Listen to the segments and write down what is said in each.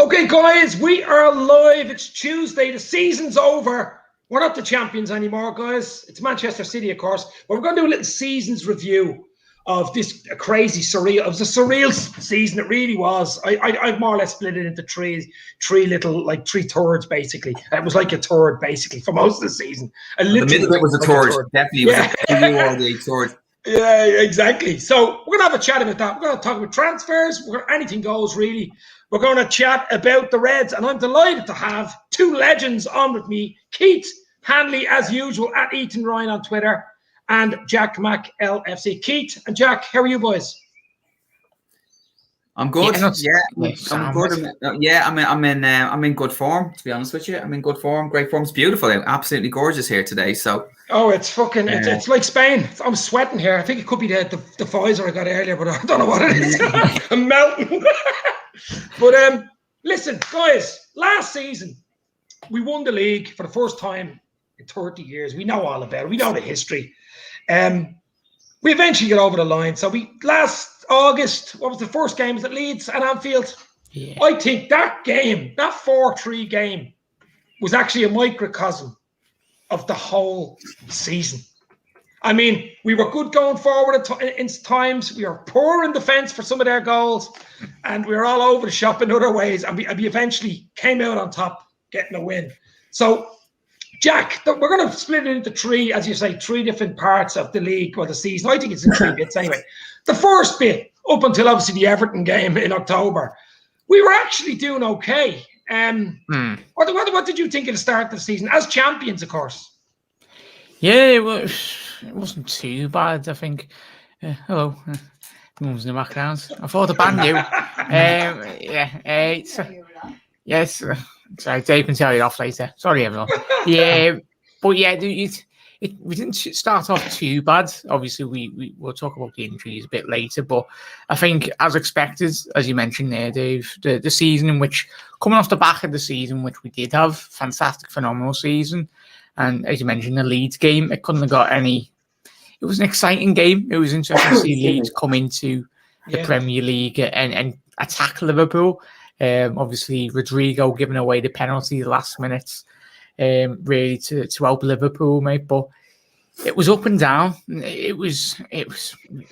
Okay, guys, we are live. It's Tuesday. The season's over. We're not the champions anymore, guys. It's Manchester City, of course. But we're going to do a little season's review of this crazy surreal. It was a surreal season. It really was. I've more or less split it into three thirds, basically. It was like a third, basically, for most of the season. The middle bit was a third. Definitely. Yeah. It was a third. Yeah, exactly. So we're going to have a chat about that. We're going to talk about transfers. Anything goes, really. We're going to chat about the Reds, and I'm delighted to have two legends on with me. Keith Hanley, as usual, at Ethan Ryan on Twitter, and Jack Mack LFC. Keith and Jack, how are you boys? I'm good. I'm good. I'm in good form, to be honest with you. I'm in good form. Great form. It's beautiful out. Absolutely gorgeous here today. So. Oh, it's fucking. It's like Spain. I'm sweating here. I think it could be the Pfizer I got earlier, but I don't know what it is. I'm melting. But listen, guys. Last season, we won the league for the first time in 30 years. We know all about it. We know the history. We eventually get over the line. So last August, what was the first game? Was it Leeds and Anfield? Yeah. I think that game, that 4-3 game, was actually a microcosm of the whole season. I mean, we were good going forward in times. We were poor in defence for some of their goals, and we were all over the shop in other ways. And we eventually came out on top, getting a win. So, Jack, we're going to split it into three, as you say, three different parts of the league or the season. I think it's in three bits anyway. The first bit, up until obviously the Everton game in October, we were actually doing okay. What did you think at the start of the season as champions, of course? Yeah, it wasn't too bad. I think. Hello, mum's in the background. I thought the band knew. Yes. Sorry, Dave can tell you off later. Sorry, everyone. Yeah, but yeah, we didn't start off too bad. Obviously, we'll talk about the injuries a bit later, but I think, as expected, as you mentioned there, Dave, the season in which, coming off the back of the season, which we did have, fantastic, phenomenal season, and as you mentioned, the Leeds game, it couldn't have got any. It was an exciting game. It was interesting to see Leeds come into the Premier League and attack Liverpool. Obviously, Rodrigo giving away the penalty the last minutes, really to help Liverpool, mate. But it was up and down. It was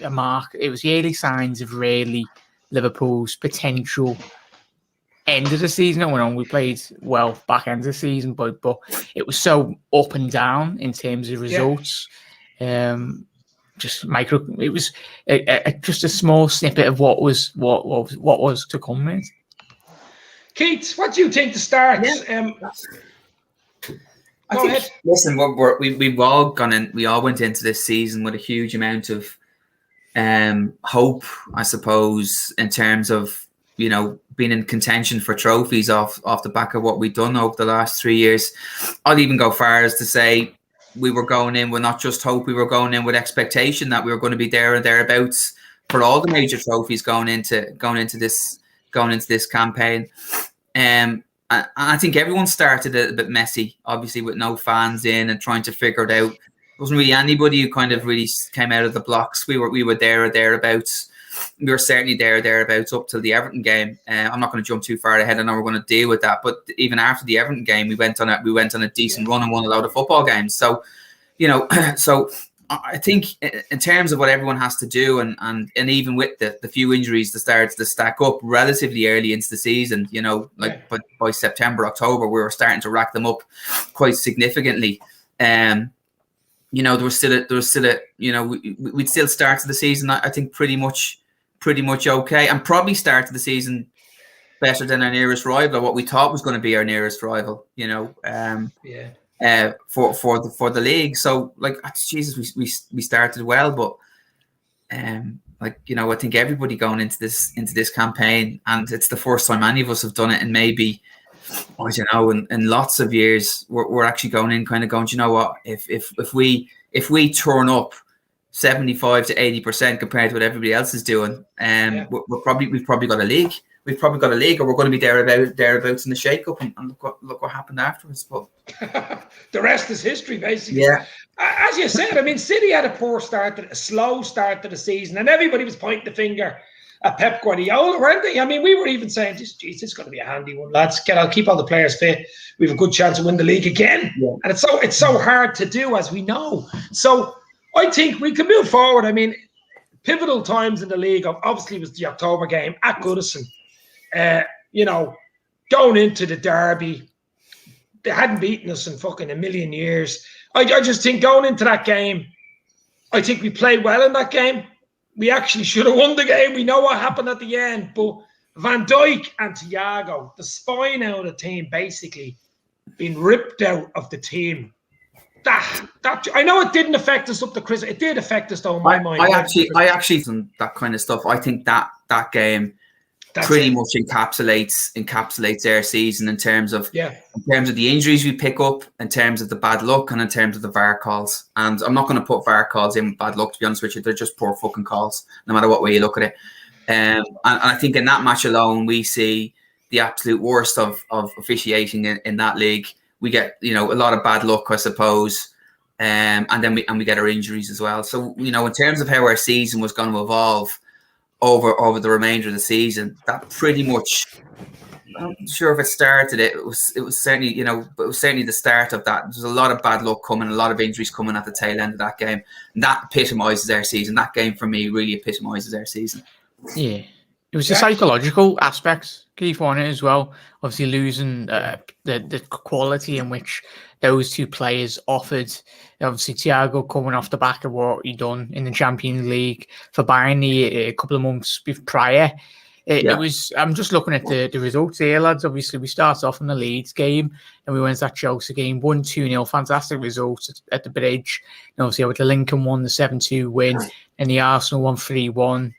a mark. It was the early signs of really Liverpool's potential end of the season. It went on. We played well back end of the season, but it was so up and down in terms of results. Just micro. It was just a small snippet of what was to come, mate. Keith, what do you think to start? Go ahead. Listen, we've all gone in. We all went into this season with a huge amount of hope, I suppose, in terms of being in contention for trophies off the back of what we've done over the last 3 years. I'd even go far as to say we were going in with not just hope, we were going in with expectation that we were going to be there and thereabouts for all the major trophies going into this campaign. And I think everyone started a bit messy, obviously, with no fans in and trying to figure it out. There wasn't really anybody who kind of really came out of the blocks. We were there or thereabouts. We were certainly there or thereabouts up till the Everton game. I'm not going to jump too far ahead. I know we're going to deal with that, but even after the Everton game, we went on a decent run and won a lot of football games. So, so I think in terms of what everyone has to do, and even with the few injuries that started to stack up relatively early into the season, but by September, October, we were starting to rack them up quite significantly. There was still we'd still started the season, I think, pretty much okay, and probably started the season better than our nearest rival, what we thought was going to be our nearest rival, for the league. So, Jesus, we started well, but I think everybody going into this campaign, and it's the first time any of us have done it, and maybe, I don't know, in lots of years, we're actually going in kind of going, do you know what, if we turn up 75 to 80% compared to what everybody else is doing, we've probably got a league. We've probably got a league, or we're going to be thereabouts in the shake-up, and look what happened afterwards. But the rest is history, basically. Yeah. As you said, I mean, City had a slow start to the season, and everybody was pointing the finger Pep Guardiola, weren't they? I mean, we were even saying, "Geez, this is going to be a handy one, lads. I'll keep all the players fit. We have a good chance to win the league again." Yeah. And it's so hard to do, as we know. So I think we can move forward. I mean, pivotal times in the league obviously was the October game at Goodison. Going into the derby, they hadn't beaten us in fucking a million years. I just think going into that game, I think we played well in that game. We actually should have won the game. We know what happened at the end. But Van Dijk and Thiago, the spine out of the team, basically being ripped out of the team. That I know it didn't affect us up to Christmas. It did affect us, though, in my mind. I actually that kind of stuff. I think that game pretty much encapsulates their season in terms of the injuries we pick up, in terms of the bad luck, and in terms of the VAR calls. And I'm not going to put VAR calls in bad luck, to be honest with you. They're just poor fucking calls, no matter what way you look at it. And I think in that match alone, we see the absolute worst of officiating in that league. We get a lot of bad luck, I suppose, and then we get our injuries as well. So in terms of how our season was going to evolve over the remainder of the season, that pretty much, I'm not sure if it started it. It was certainly, but it was certainly the start of that. There's a lot of bad luck coming, a lot of injuries coming at the tail end of that game. And that epitomises our season. That game for me really epitomises our season. Yeah. It was the psychological aspects, Keith, on it as well. Obviously losing the quality in which those two players offered. Obviously, Thiago coming off the back of what he'd done in the Champions League for Bayern a couple of months prior. It was. I'm just looking at the results here, lads. Obviously, we started off in the Leeds game, and we went to that Chelsea game, 1-2-0, fantastic results at the Bridge. And obviously, with the Lincoln won the 7-2 win, and the Arsenal won 3-1.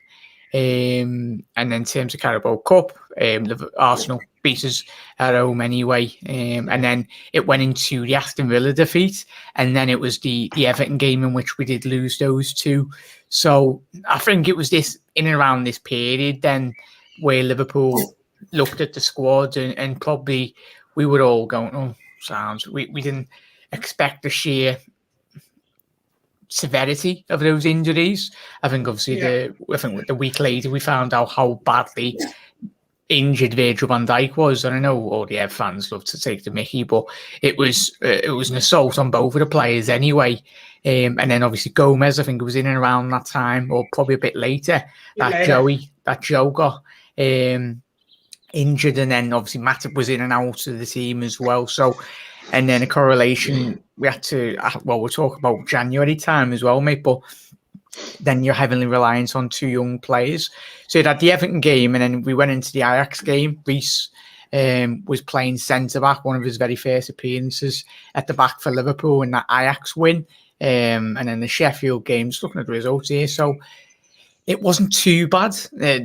And then in terms of Carabao Cup, the Arsenal beat us at home anyway. And then it went into the Aston Villa defeat, and then it was the Everton game in which we did lose those two. So I think it was this in and around this period then where Liverpool looked at the squad and probably we were all going, "Oh, sounds." We didn't expect the sheer severity of those injuries. I think obviously the week later we found out how badly injured Virgil van Dijk was, and I know all the Ev fans love to take the mickey, but it was an assault on both of the players anyway. And then obviously Gomez, I think it was in and around that time, or probably a bit later, that Joe got injured, and then obviously Matip was in and out of the team as well. So, and then a correlation, we had to, we'll talk about January time as well, mate, but then you're heavily reliant on two young players. So you had the Everton game, and then we went into the Ajax game. Reece was playing centre-back, one of his very first appearances at the back for Liverpool in that Ajax win. And then the Sheffield game, just looking at the results here. So it wasn't too bad. We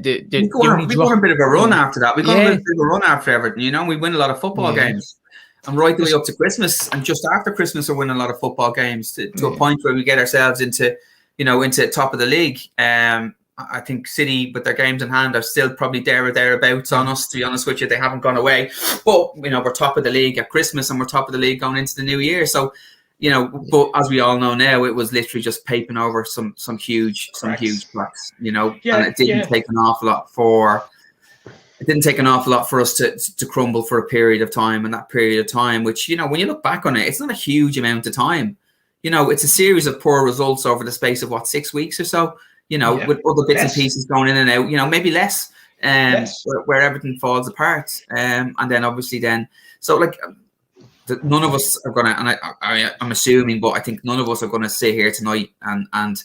got a bit of a run after that. We got a bit of a run after Everton. We win a lot of football games. And right the way up to Christmas, and just after Christmas, we're winning a lot of football games to a point where we get ourselves into top of the league. I think City, with their games in hand, are still probably there or thereabouts on us, to be honest with you. They haven't gone away. But, we're top of the league at Christmas, and we're top of the league going into the new year. So, but as we all know now, it was literally just paping over some huge blocks, and it didn't take an awful lot for us to crumble for a period of time. And that period of time, which, when you look back on it, it's not a huge amount of time. It's a series of poor results over the space of 6 weeks or so, with other bits and pieces going in and out, maybe less, where everything falls apart. And then obviously none of us are going to, and I'm assuming, but I think none of us are going to sit here tonight and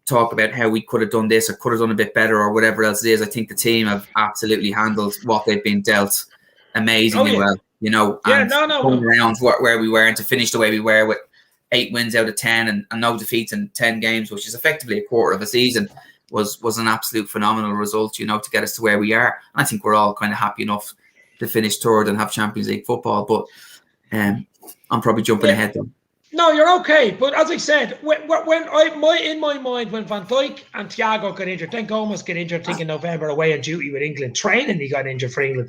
talk about how we could have done this or could have done a bit better or whatever else it is. I think the team have absolutely handled what they've been dealt amazingly well, and going around where we were, and to finish the way we were with 8 wins out of 10 and no defeats in 10 games, which is effectively a quarter of a season, was an absolute phenomenal result, to get us to where we are. And I think we're all kind of happy enough to finish third and have Champions League football, but I'm probably jumping ahead though. No, you're okay. But as I said, when in my mind, when Van Dijk and Thiago got injured, then Gomez got injured, I think in November away on duty with England, training, he got injured for England.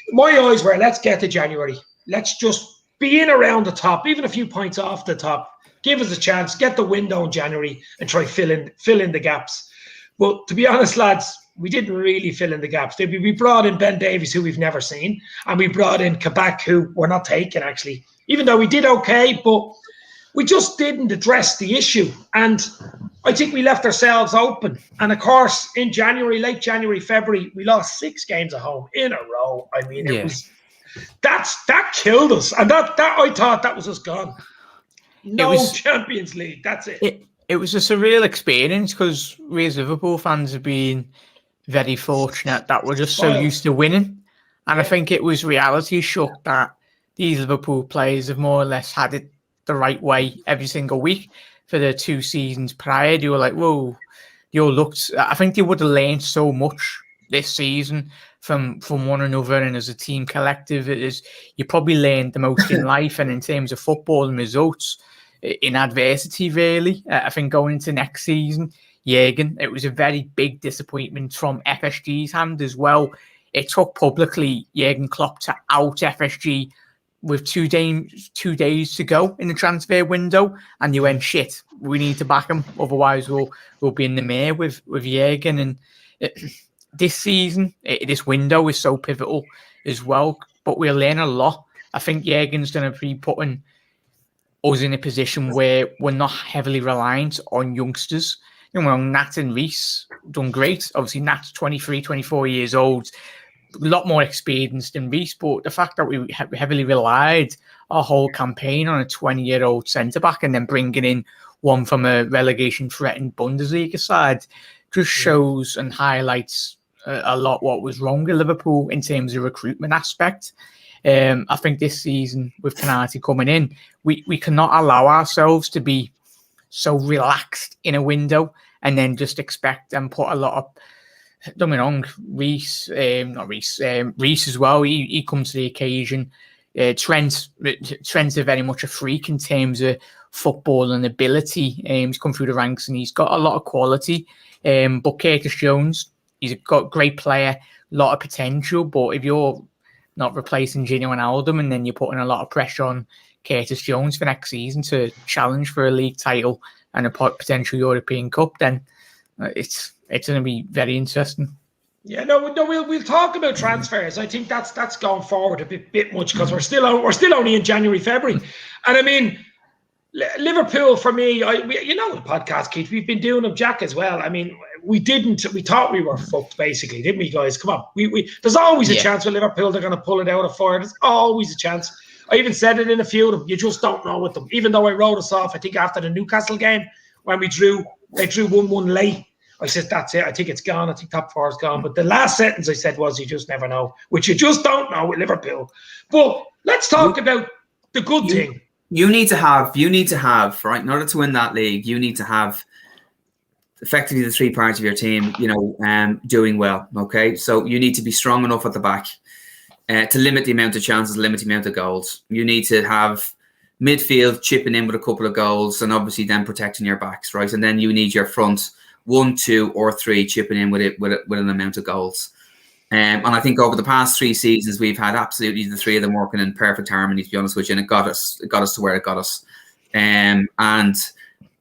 My eyes were, let's get to January. Let's just be in around the top, even a few points off the top. Give us a chance, get the window in January and try fill in the gaps. But to be honest, lads, we didn't really fill in the gaps. We brought in Ben Davies, who we've never seen, and we brought in Kabak, who we're not taking, actually, even though we did okay, but we just didn't address the issue. And I think we left ourselves open. And of course, in January, late January, February, we lost 6 games at home in a row. I mean, it was that killed us. And that I thought that was us gone. No Champions League. That's it. It was a surreal experience because we as Liverpool fans have been very fortunate that we're just so used to winning. And I think it was reality shock that these Liverpool players have more or less had it the right way every single week for the 2 seasons prior. They were like, whoa, I think they would have learned so much this season from one another, and as a team collective, you probably learned the most in life and in terms of football and results in adversity, really. I think going into next season, Jurgen, it was a very big disappointment from FSG's hand as well. It took publicly Jurgen Klopp to out FSG with 2 days to go in the transfer window, and you went, shit, we need to back him, otherwise we'll be in the mare with Jurgen. And this season, this window is so pivotal as well, but we'll learn a lot. I think Jurgen's going to be putting us in a position where we're not heavily reliant on youngsters. You know, Nat and Reece done great. Obviously, Nat's 23, 24 years old, a lot more experienced than Reece, but the fact that we heavily relied our whole campaign on a 20-year-old centre-back and then bringing in one from a relegation-threatened Bundesliga side just shows and highlights a lot what was wrong with Liverpool in terms of recruitment aspect. I think this season, with Konate coming in, we cannot allow ourselves to be so relaxed in a window and then just expect and put a lot of, don't get me wrong, Reece as well. He comes to the occasion. Trent's very much a freak in terms of football and ability. He's come through the ranks and he's got a lot of quality. But Curtis Jones, he's got a great player, a lot of potential. But if you're not replacing Gino and Alden and then you're putting a lot of pressure on Curtis Jones for next season to challenge for a league title and a potential European Cup, then it's going to be very interesting. Yeah, we'll talk about transfers. I think that's gone forward a bit much because we're still only in January, February, and I mean Liverpool for me. The podcast, Keith, we've been doing them, Jack, as well. I mean, we thought we were fucked, basically, didn't we, guys? Come on, there's always a chance with Liverpool they're going to pull it out of fire. There's always a chance. I even said it in a few of them. You just don't know with them. Even though I wrote us off, I think after the Newcastle game when they drew 1-1 late. I said, that's it. I think it's gone. I think top 4 is gone. But the last sentence I said was, you just never know, which you just don't know with Liverpool. But let's talk about the good thing. You need to have, right, in order to win that league, you need to have effectively the 3 parts of your team, doing well, okay? So you need to be strong enough at the back to limit the amount of chances, limit the amount of goals. You need to have midfield chipping in with a couple of goals and obviously then protecting your backs, right? And then you need your front 1, 2, or 3 chipping in with an amount of goals. And I think over the past 3 seasons, we've had absolutely the 3 of them working in perfect harmony, to be honest with you, and it got us to where it got us. And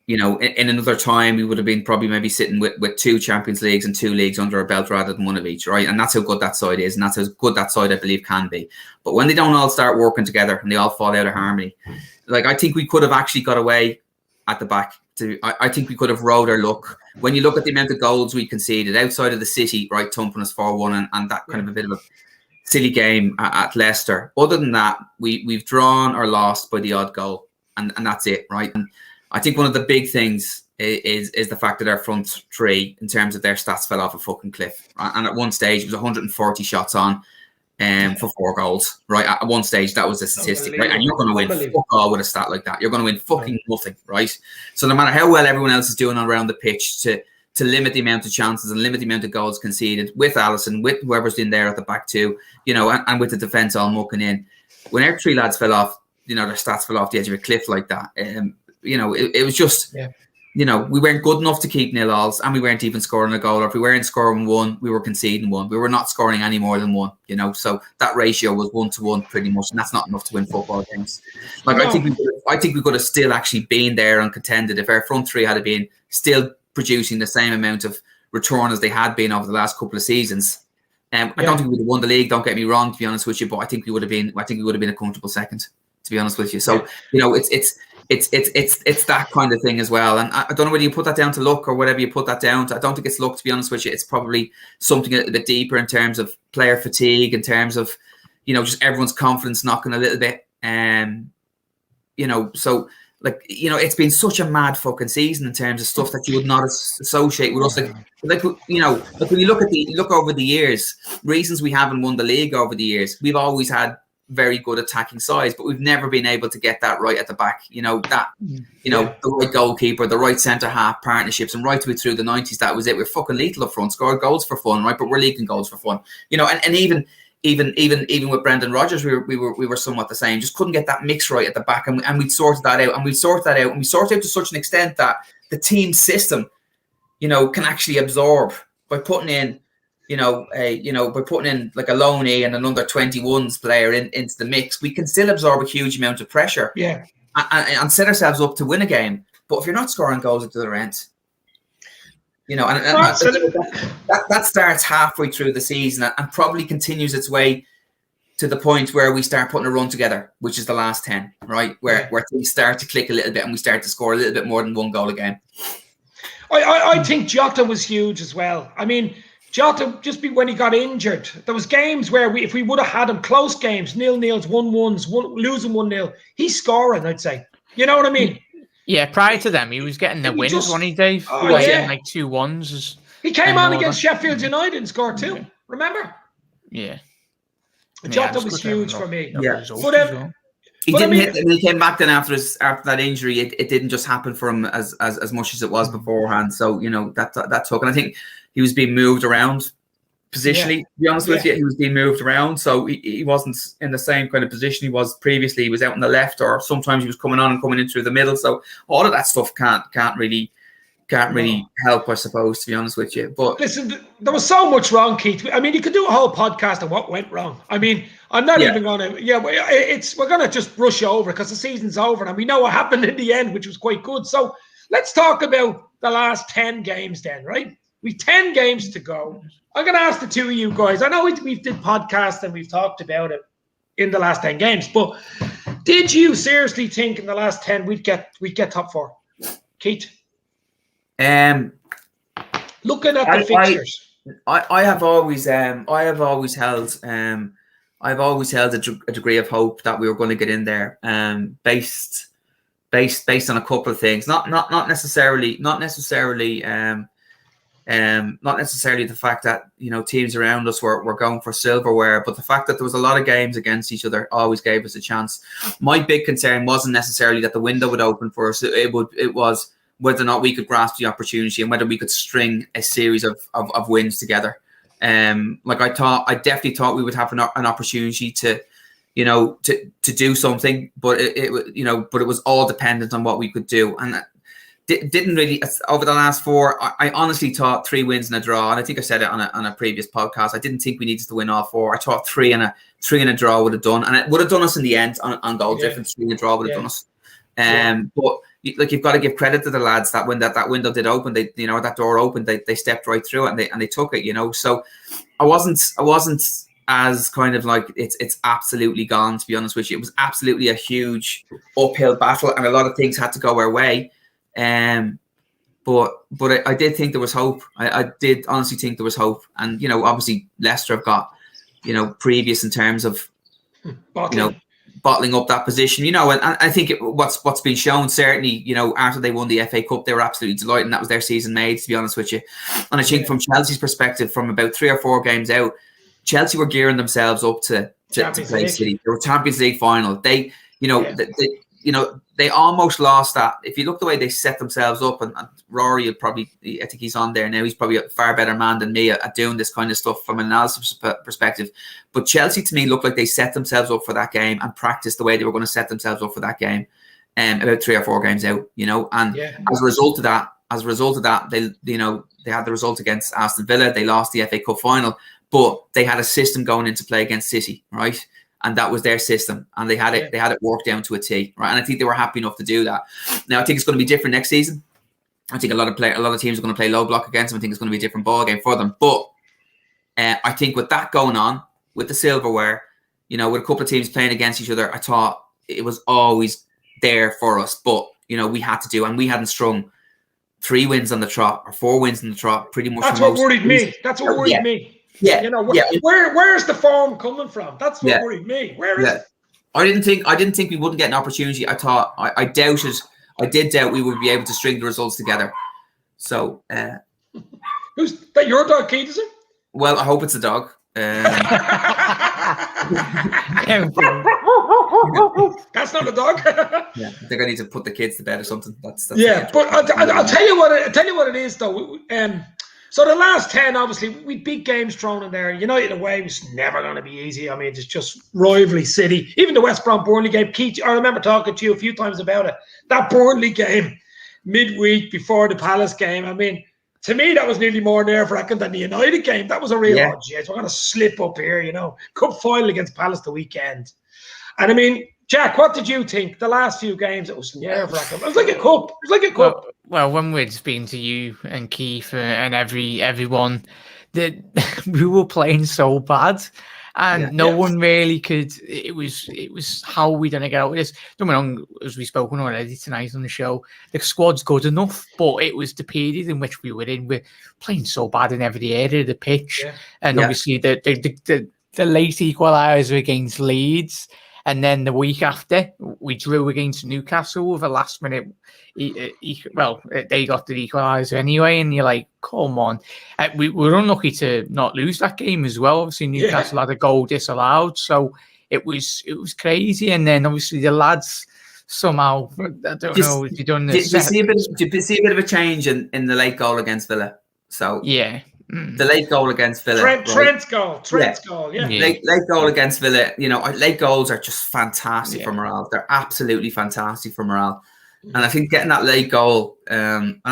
in another time, we would have been probably maybe sitting with 2 Champions Leagues and 2 leagues under our belt rather than 1 of each, right? And that's how good that side is, and that's how good that side, I believe, can be. But when they don't all start working together and they all fall out of harmony, like I think we could have actually got away at the back. I think we could have rode our luck. When you look at the amount of goals we conceded outside of the City, right, thumping us 4-1 and that kind of a bit of a silly game at Leicester. Other than that, we've drawn or lost by the odd goal, and that's it, right? And I think one of the big things is the fact that our front 3, in terms of their stats, fell off a fucking cliff. And at one stage, it was 140 shots on for 4 goals, right? At one stage, that was a statistic, right? And you're going to win fuck all with a stat like that. You're going to win fucking nothing, right? So no matter how well everyone else is doing around the pitch to limit the amount of chances and limit the amount of goals conceded with Alisson, with whoever's in there at the back too, and with the defence all mucking in. When our 3 lads fell off, their stats fell off the edge of a cliff like that. It was just... Yeah. We weren't good enough to keep 0-0s, and we weren't even scoring a goal. Or if we weren't scoring 1, we were conceding 1. We were not scoring any more than 1, So that ratio was 1-to-1 pretty much, and that's not enough to win football games. Like, no. I think we could have still actually been there and contended if our front 3 had been still producing the same amount of return as they had been over the last couple of seasons. I don't think we would have won the league. Don't get me wrong, to be honest with you, but I think we would have been a comfortable second, to be honest with you. So it's that kind of thing as well. And I don't know whether you put that down to luck or whatever you put that down to. I don't think it's luck, to be honest with you. It's probably something a little bit deeper in terms of player fatigue, in terms of just everyone's confidence knocking a little bit. So. It's been such a mad fucking season in terms of stuff that you would not associate with us. Like when you look over the years, reasons we haven't won the league over the years, we've always had very good attacking sides, but we've never been able to get that right at the back. The right goalkeeper, the right centre half partnerships, and right through the 90s, that was it. We're fucking lethal up front, scored goals for fun, right? But we're leaking goals for fun, and even with Brendan Rodgers, we were somewhat the same. Just couldn't get that mix right at the back, and we'd sorted that out, and we sorted out to such an extent that the team system, can actually absorb by putting in, by putting in like a loanee and an under 21s player into the mix. We can still absorb a huge amount of pressure, and set ourselves up to win a game. But if you're not scoring goals at the other end, that starts halfway through the season and probably continues its way to the point where we start putting a run together, which is the last 10, right? Where things start to click a little bit and we start to score a little bit more than one goal a game. I think Jota was huge as well. I mean, Jota, when he got injured, there was games where if we would have had him close games, 0-0s, 1-1s, losing 1-0, he's scoring, I'd say. You know what I mean? Yeah, prior to them, he was getting the wins, wasn't he, Dave? He was getting like 2 1s. He came on against Sheffield United and scored 2. Remember? Yeah. Jota was huge for me. Yeah. He came back then after that injury. It didn't just happen for him as much as it was beforehand. So that took, and I think he was being moved around positionally. To be honest with you, he was being moved around, so he wasn't in the same kind of position he was previously. He was out on the left, or sometimes he was coming on and coming in through the middle. So all of that stuff can't really help, I suppose, to be honest with you. But listen, there was so much wrong, Keith. I mean, you could do a whole podcast on what went wrong. I mean, I'm not even going to. Yeah, we're going to just brush over because the season's over and we know what happened in the end, which was quite good. So let's talk about the last 10 games then, right? We've 10 games to go. I'm going to ask the two of you guys. I know we did podcasts and we've talked about it in the last 10 games, but did you seriously think in the last 10 we'd get top 4? Keith? Looking at the fixtures, I have always held a degree of hope that we were going to get in there, based on a couple of things, not necessarily the fact that teams around us were going for silverware, but the fact that there was a lot of games against each other always gave us a chance. My big concern wasn't necessarily that the window would open for us; it was whether or not we could grasp the opportunity and whether we could string a series of wins together. I definitely thought we would have an opportunity to do something, but it was all dependent on what we could do. And didn't really, over the last 4, I honestly thought 3 wins and a draw. And I think I said it on a previous podcast. I didn't think we needed to win all 4. I thought 3 and a draw would have done, and it would have done us in the end on goal difference. 3 and a draw would have done us. But you've got to give credit to the lads that when that window did open, that door opened, they stepped right through it and they took it. So I wasn't as kind of like it's absolutely gone, to be honest with you. It was absolutely a huge uphill battle, and a lot of things had to go our way. But I did think there was hope. I did honestly think there was hope, and obviously Leicester have got previous in terms of bottling up that position, and I think what's been shown, certainly, after they won the FA Cup, they were absolutely delighted, and that was their season made, to be honest with you. And I think from Chelsea's perspective, from about 3 or 4 games out, Chelsea were gearing themselves up to play City. They were Champions League final. They, they almost lost that. If you look the way they set themselves up, and Rory would probably, I think he's on there now, he's probably a far better man than me at doing this kind of stuff from an analysis perspective. But Chelsea, to me, looked like they set themselves up for that game and practiced the way they were going to set themselves up for that game, about 3 or 4 games out, and as a result of that, they had the result against Aston Villa. They lost the FA Cup final, but they had a system going into play against City, right? And that was their system, and they had it worked down to a T, right? And I think they were happy enough to do that. Now I think it's going to be different next season. I think a lot of teams are going to play low block against them. I think it's going to be a different ball game for them. But I think with that going on, with the silverware, with a couple of teams playing against each other, I thought it was always there for us. But, we had to do, and we hadn't strung 3 wins on the trot or 4 wins on the trot pretty much. That's what worried me. That's what worried me. Yeah. Where's the form coming from? That's what worried me. Where is it? I didn't think we wouldn't get an opportunity. I thought I did doubt we would be able to string the results together. So who's that? Your dog, Keith, is it? Well, I hope it's a dog. That's not a dog. Yeah, I think I need to put the kids to bed or something. That's yeah. But I'll tell you what it is though. So the last 10, obviously, we big games thrown in there. United away was never going to be easy. I mean, it's just rivalry city. Even the West Brom Burnley game, Keith, I remember talking to you a few times about it. That Burnley game, midweek before the Palace game. I mean, to me, that was nearly more nerve-wracking than the United game. That was a real, we're going to slip up here, Cup final against Palace the weekend. And I mean, Jack, what did you think? The last few games, it was nerve-wracking. It was like a cup. Well, when we'd been to you and Keith and everyone, that we were playing so bad, and no one really could. It was how are we going to get out of this? Don't get me wrong, as we've spoken already tonight on the show, the squad's good enough, but it was the period in which we were in. We're playing so bad in every area of the pitch, and obviously the late equaliser against Leeds. And then the week after, we drew against Newcastle with a last minute. They got the equaliser anyway, and you're like, come on. We were unlucky to not lose that game as well. Obviously, Newcastle had a goal disallowed, so it was crazy. And then obviously the lads somehow, I don't know if you've done this. Did you see a bit of a change in the late goal against Villa? So yeah. The late goal against Villa. Trent's goal. Late goal against Villa. Late goals are just fantastic for morale. They're absolutely fantastic for morale. And I think getting that late goal, that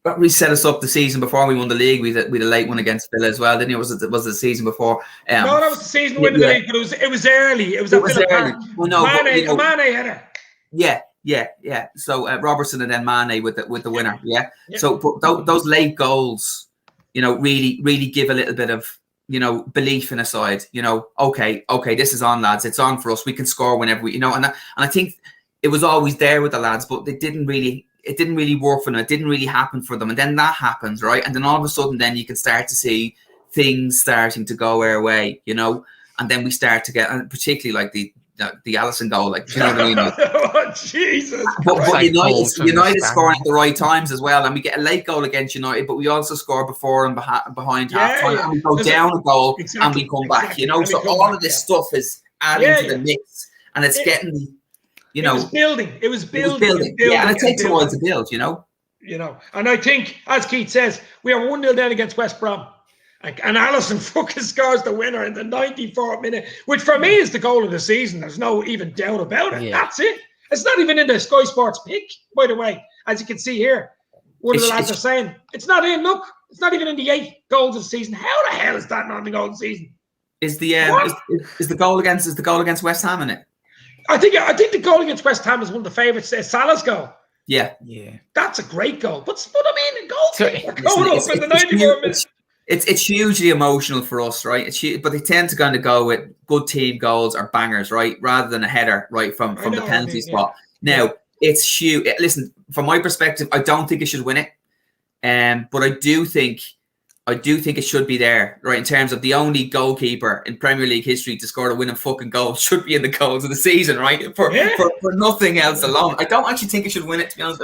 really set us up the season before we won the league. We had a late one against Villa as well, didn't it? Was it the season before? No, that was the season winning the league, but it was early. It was at Villa Park. Well, no, Mane header. Yeah. So Robertson and then Mane with the winner. Yeah. So those late goals, really give a little bit of belief in a side. Okay, this is on, lads. It's on for us. We can score whenever we, and I think it was always there with the lads, but it didn't really work for them. It didn't really happen for them, and then that happens, right? And then all of a sudden, then you can start to see things starting to go our way, and then we start to get, and particularly like the Alisson goal, like, you know what I mean? Oh, Jesus! But United scoring at the right times as well, and we get a late goal against United, but we also score before and behind half time, and we go down a goal and we come back. So all of this stuff is adding to the mix, and it's getting the, It was building. Yeah, and it takes a while to build. And I think, as Keith says, we are 1-0 down against West Brom. And Alisson fucking scores the winner in the 94th minute, which for me is the goal of the season. There's no even doubt about it. Yeah. That's it. It's not even in the Sky Sports pick, by the way. As you can see here, one of the lads are saying, it's not in, look, it's not even in the 8 goals of the season. How the hell is that not in the goal of the season? Is the goal against West Ham in it? I think the goal against West Ham is one of the favourites. Salah's goal. Yeah. That's a great goal. But I mean, the goal going up in the 94 minutes. It's hugely emotional for us, right? But they tend to kind of go with good team goals or bangers, right? Rather than a header, right, from the penalty spot. Now, it's huge. Listen, from my perspective, I don't think it should win it. But I do think it should be there, right? In terms of the only goalkeeper in Premier League history to score a winning fucking goal should be in the goals of the season, right? For nothing else alone. I don't actually think it should win it, to be honest.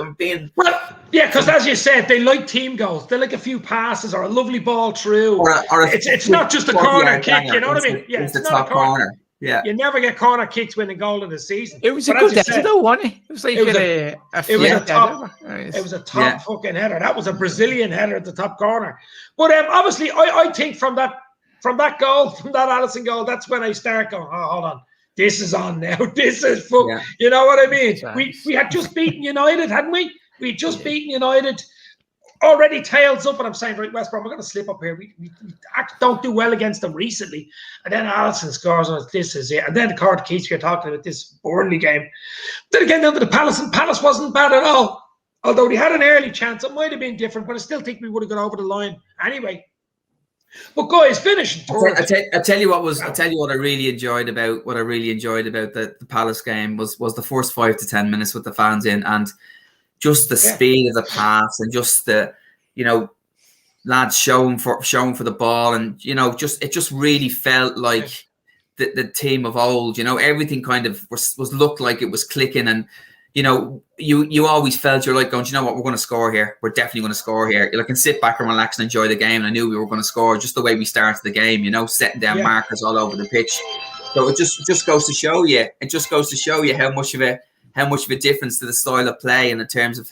Because as you said, they like team goals. They like a few passes or a lovely ball through. It's not just a corner kick, you know what I mean? Yeah, it's the top corner. Yeah, you never get corner kicks winning goal of the season. It was a good header, though, wasn't it? It was like it was a top fucking header. That was a Brazilian header at the top corner. But obviously, I think from that goal, from that Alisson goal, that's when I start going, oh, hold on, this is on now. This is fuck. Yeah. You know what I mean? Right. We had just beaten United, hadn't we? We had just beaten United. Already tails up, and I'm saying, right, West Brom, we're going to slip up here. We don't do well against them recently. And then Alisson scores, and this is it. And then the card keeps you're talking about this Burnley game. Then again, down to the Palace, and Palace wasn't bad at all. Although they had an early chance, it might have been different, but I still think we would have got over the line anyway. But guys, finish. I tell you what I really enjoyed about the Palace game was the first 5 to 10 minutes with the fans in, and just the speed of the pass, and just the, you know, lads showing for the ball, and, you know, it just really felt like the team of old. You know, everything kind of was looked like it was clicking, and, you know, you always felt you're like going, you know what, we're going to score here. We're definitely going to score here. You can sit back and relax and enjoy the game. And I knew we were going to score just the way we started the game, you know, setting down markers all over the pitch. So it just goes to show you. It just goes to show you how much of a difference to the style of play, and in terms of,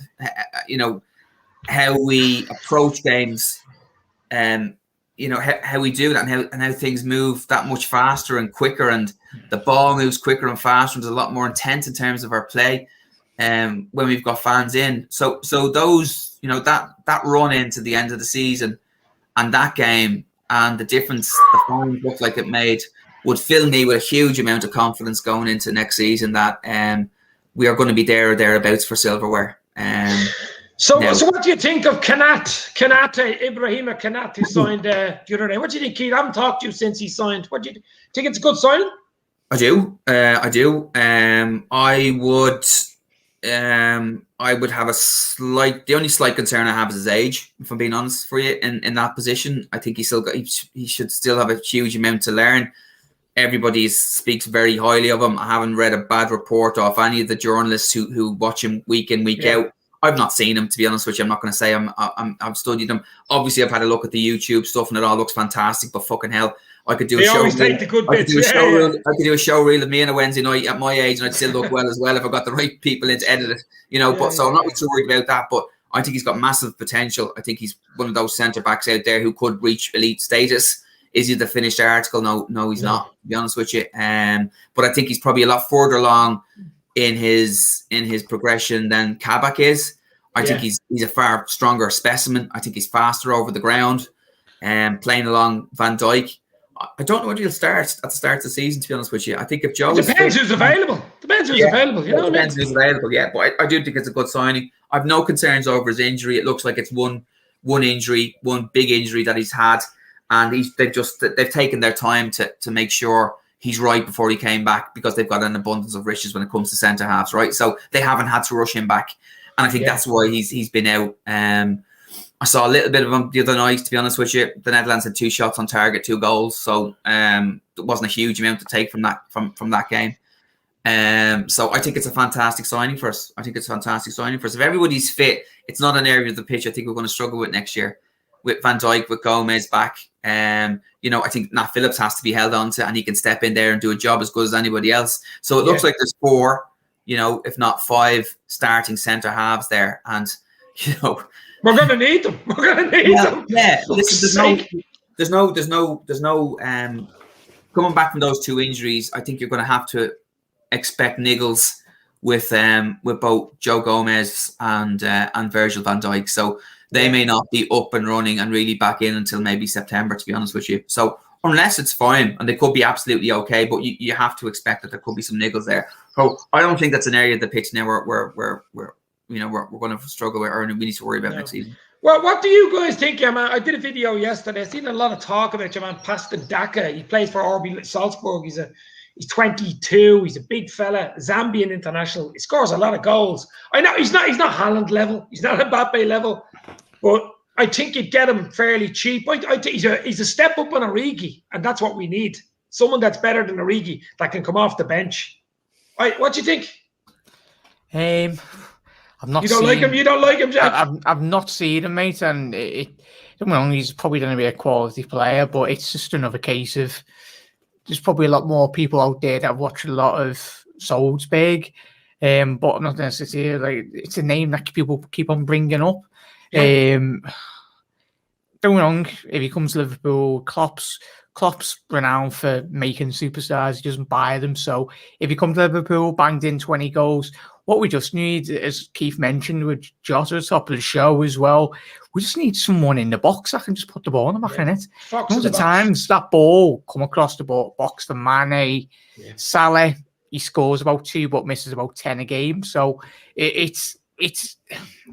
you know, how we approach games, you know, how we do that, and how things move that much faster and quicker, and the ball moves quicker and faster, and there's a lot more intent in terms of our play. When we've got fans in, so those, you know, that run into the end of the season and that game, and the difference the fans looked like it made, would fill me with a huge amount of confidence going into next season that we are going to be there or thereabouts for silverware. So what do you think of Ibrahima Kanat, who signed the other day? What do you think, Keith? I haven't talked to you since he signed. What do you think? It's a good signing? I do. I would have the only slight concern I have is his age, if I'm being honest for you, in that position. I think he should still have a huge amount to learn. Everybody speaks very highly of him. I haven't read a bad report off any of the journalists who watch him week in, week out. I've not seen him, to be honest with you. I'm not going to say I've studied him. Obviously, I've had a look at the YouTube stuff, and it all looks fantastic, but fucking hell, I could do a show. Always take the good bits. I could do a show reel of me on a Wednesday night at my age, and I'd still look well as well if I got the right people in to edit it. You know, so I'm not too worried about that. But I think he's got massive potential. I think he's one of those centre backs out there who could reach elite status. Is he the finished article? No, he's not, to be honest with you. But I think he's probably a lot further along in his progression than Kabak is. I think he's a far stronger specimen. I think he's faster over the ground, playing along Van Dijk. I don't know whether he'll start at the start of the season, to be honest with you. I think if Joe depends who's available. Depends who's available. You know what I mean? Depends who's available. Yeah, but I do think it's a good signing. I've no concerns over his injury. It looks like it's one injury, one big injury that he's had, and they've taken their time to make sure he's right before he came back, because they've got an abundance of riches when it comes to centre halves, right? So they haven't had to rush him back, and I think that's why he's been out. I saw a little bit of him the other night, to be honest with you. The Netherlands had 2 shots on target, 2 goals, so it wasn't a huge amount to take from that game. So I think it's a fantastic signing for us. If everybody's fit, it's not an area of the pitch I think we're going to struggle with next year. With Van Dijk, with Gomez back, you know, I think Nat Phillips has to be held on to, and he can step in there and do a job as good as anybody else. So it looks like there's 4, you know, if not 5 starting centre halves there, and, you know, we're going to need them. Them. Yeah. There's no. Coming back from those 2 injuries, I think you're going to have to expect niggles with both Joe Gomez and Virgil van Dijk. So they may not be up and running and really back in until maybe September, to be honest with you. So unless it's fine, and they could be absolutely okay, but you have to expect that there could be some niggles there. So I don't think that's an area of the pitch now where we're going to struggle with, or we need to worry about next season. Well, what do you guys think, man? I did a video yesterday. I've seen a lot of talk about man. Paston Daka. He plays for RB Salzburg. He's 22. He's a big fella. Zambian international. He scores a lot of goals. I know he's not Haaland level. He's not Mbappe level, but I think you'd get him fairly cheap. I think he's a step up on Origi, and that's what we need. Someone that's better than Origi that can come off the bench. What do you think? I've not. You don't like him, Jack? I've not seen him, mate, and don't get me wrong, he's probably going to be a quality player, but it's just another case of there's probably a lot more people out there that have watched a lot of Salzburg, but I'm not going to sit here like it's a name that people keep on bringing up. Yeah. Don't get me wrong, if he comes to Liverpool, Klopp's renowned for making superstars. He doesn't buy them. So if he comes to Liverpool, banged in 20 goals, what we just need, as Keith mentioned with Jota at the top of the show as well, we just need someone in the box that can just put the ball in the back of it. Most of the times that ball come across the box to Mane, Salah, he scores about 2 but misses about 10 a game. So it's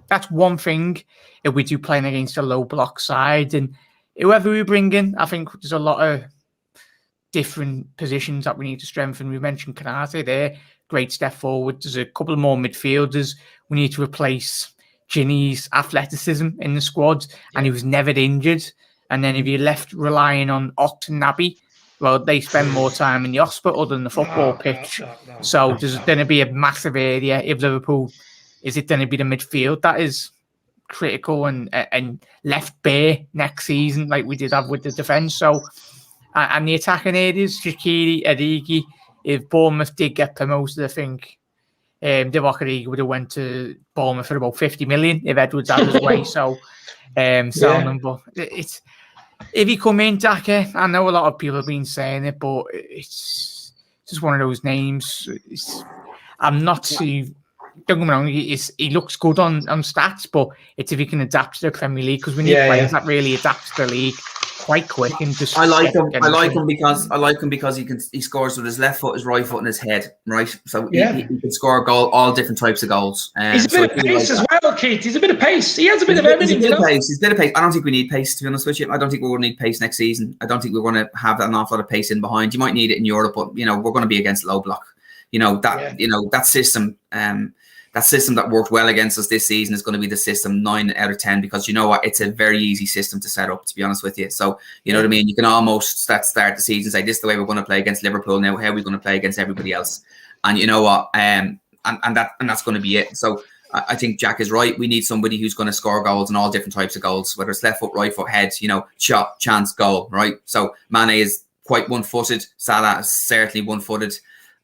that's one thing if we do playing against a low block side, and whoever we bring in, I think there's a lot of different positions that we need to strengthen. We mentioned Kanate there, great step forward. There's a couple more midfielders we need to replace. Ginny's athleticism in the squad, and he was never injured. And then if you're left relying on Oct and Naby, well, they spend more time in the hospital than the football pitch. So there's going to be a massive area. If Liverpool, is it going to be the midfield that is critical and left bare next season, like we did have with the defence? So, and the attacking areas, Shaqiri, Origi, if Bournemouth did get promoted, I think Divock Origi would have went to Bournemouth for about 50 million if Edwards had his way. So, selling them, but it's. If he come in, Daka, I know a lot of people have been saying it, but it's just one of those names. I'm not too... Don't get me wrong, he looks good on stats, but it's if he can adapt to the Premier League, because we need players that really adapt to the league quite quick and just... I like him because he scores with his left foot, his right foot, and his head, right? So he can score a goal, all different types of goals. He's a bit of pace as well, Keith. He's a bit of pace. He has a bit of everything. He's a bit of pace. I don't think we need pace, to be honest with you. I don't think we're going to need pace next season. I don't think we're going to have an awful lot of pace in behind. You might need it in Europe, but we're going to be against low block. That system. That system that worked well against us this season is going to be the system 9 out of 10, because you know what? It's a very easy system to set up, to be honest with you. So, you know what I mean? You can almost start the season and say, this is the way we're going to play against Liverpool now. How are we going to play against everybody else? And you know what? And that's going to be it. So I think Jack is right. We need somebody who's going to score goals and all different types of goals, whether it's left foot, right foot, head, shot, chance, goal, right? So Mane is quite one-footed. Salah is certainly one-footed.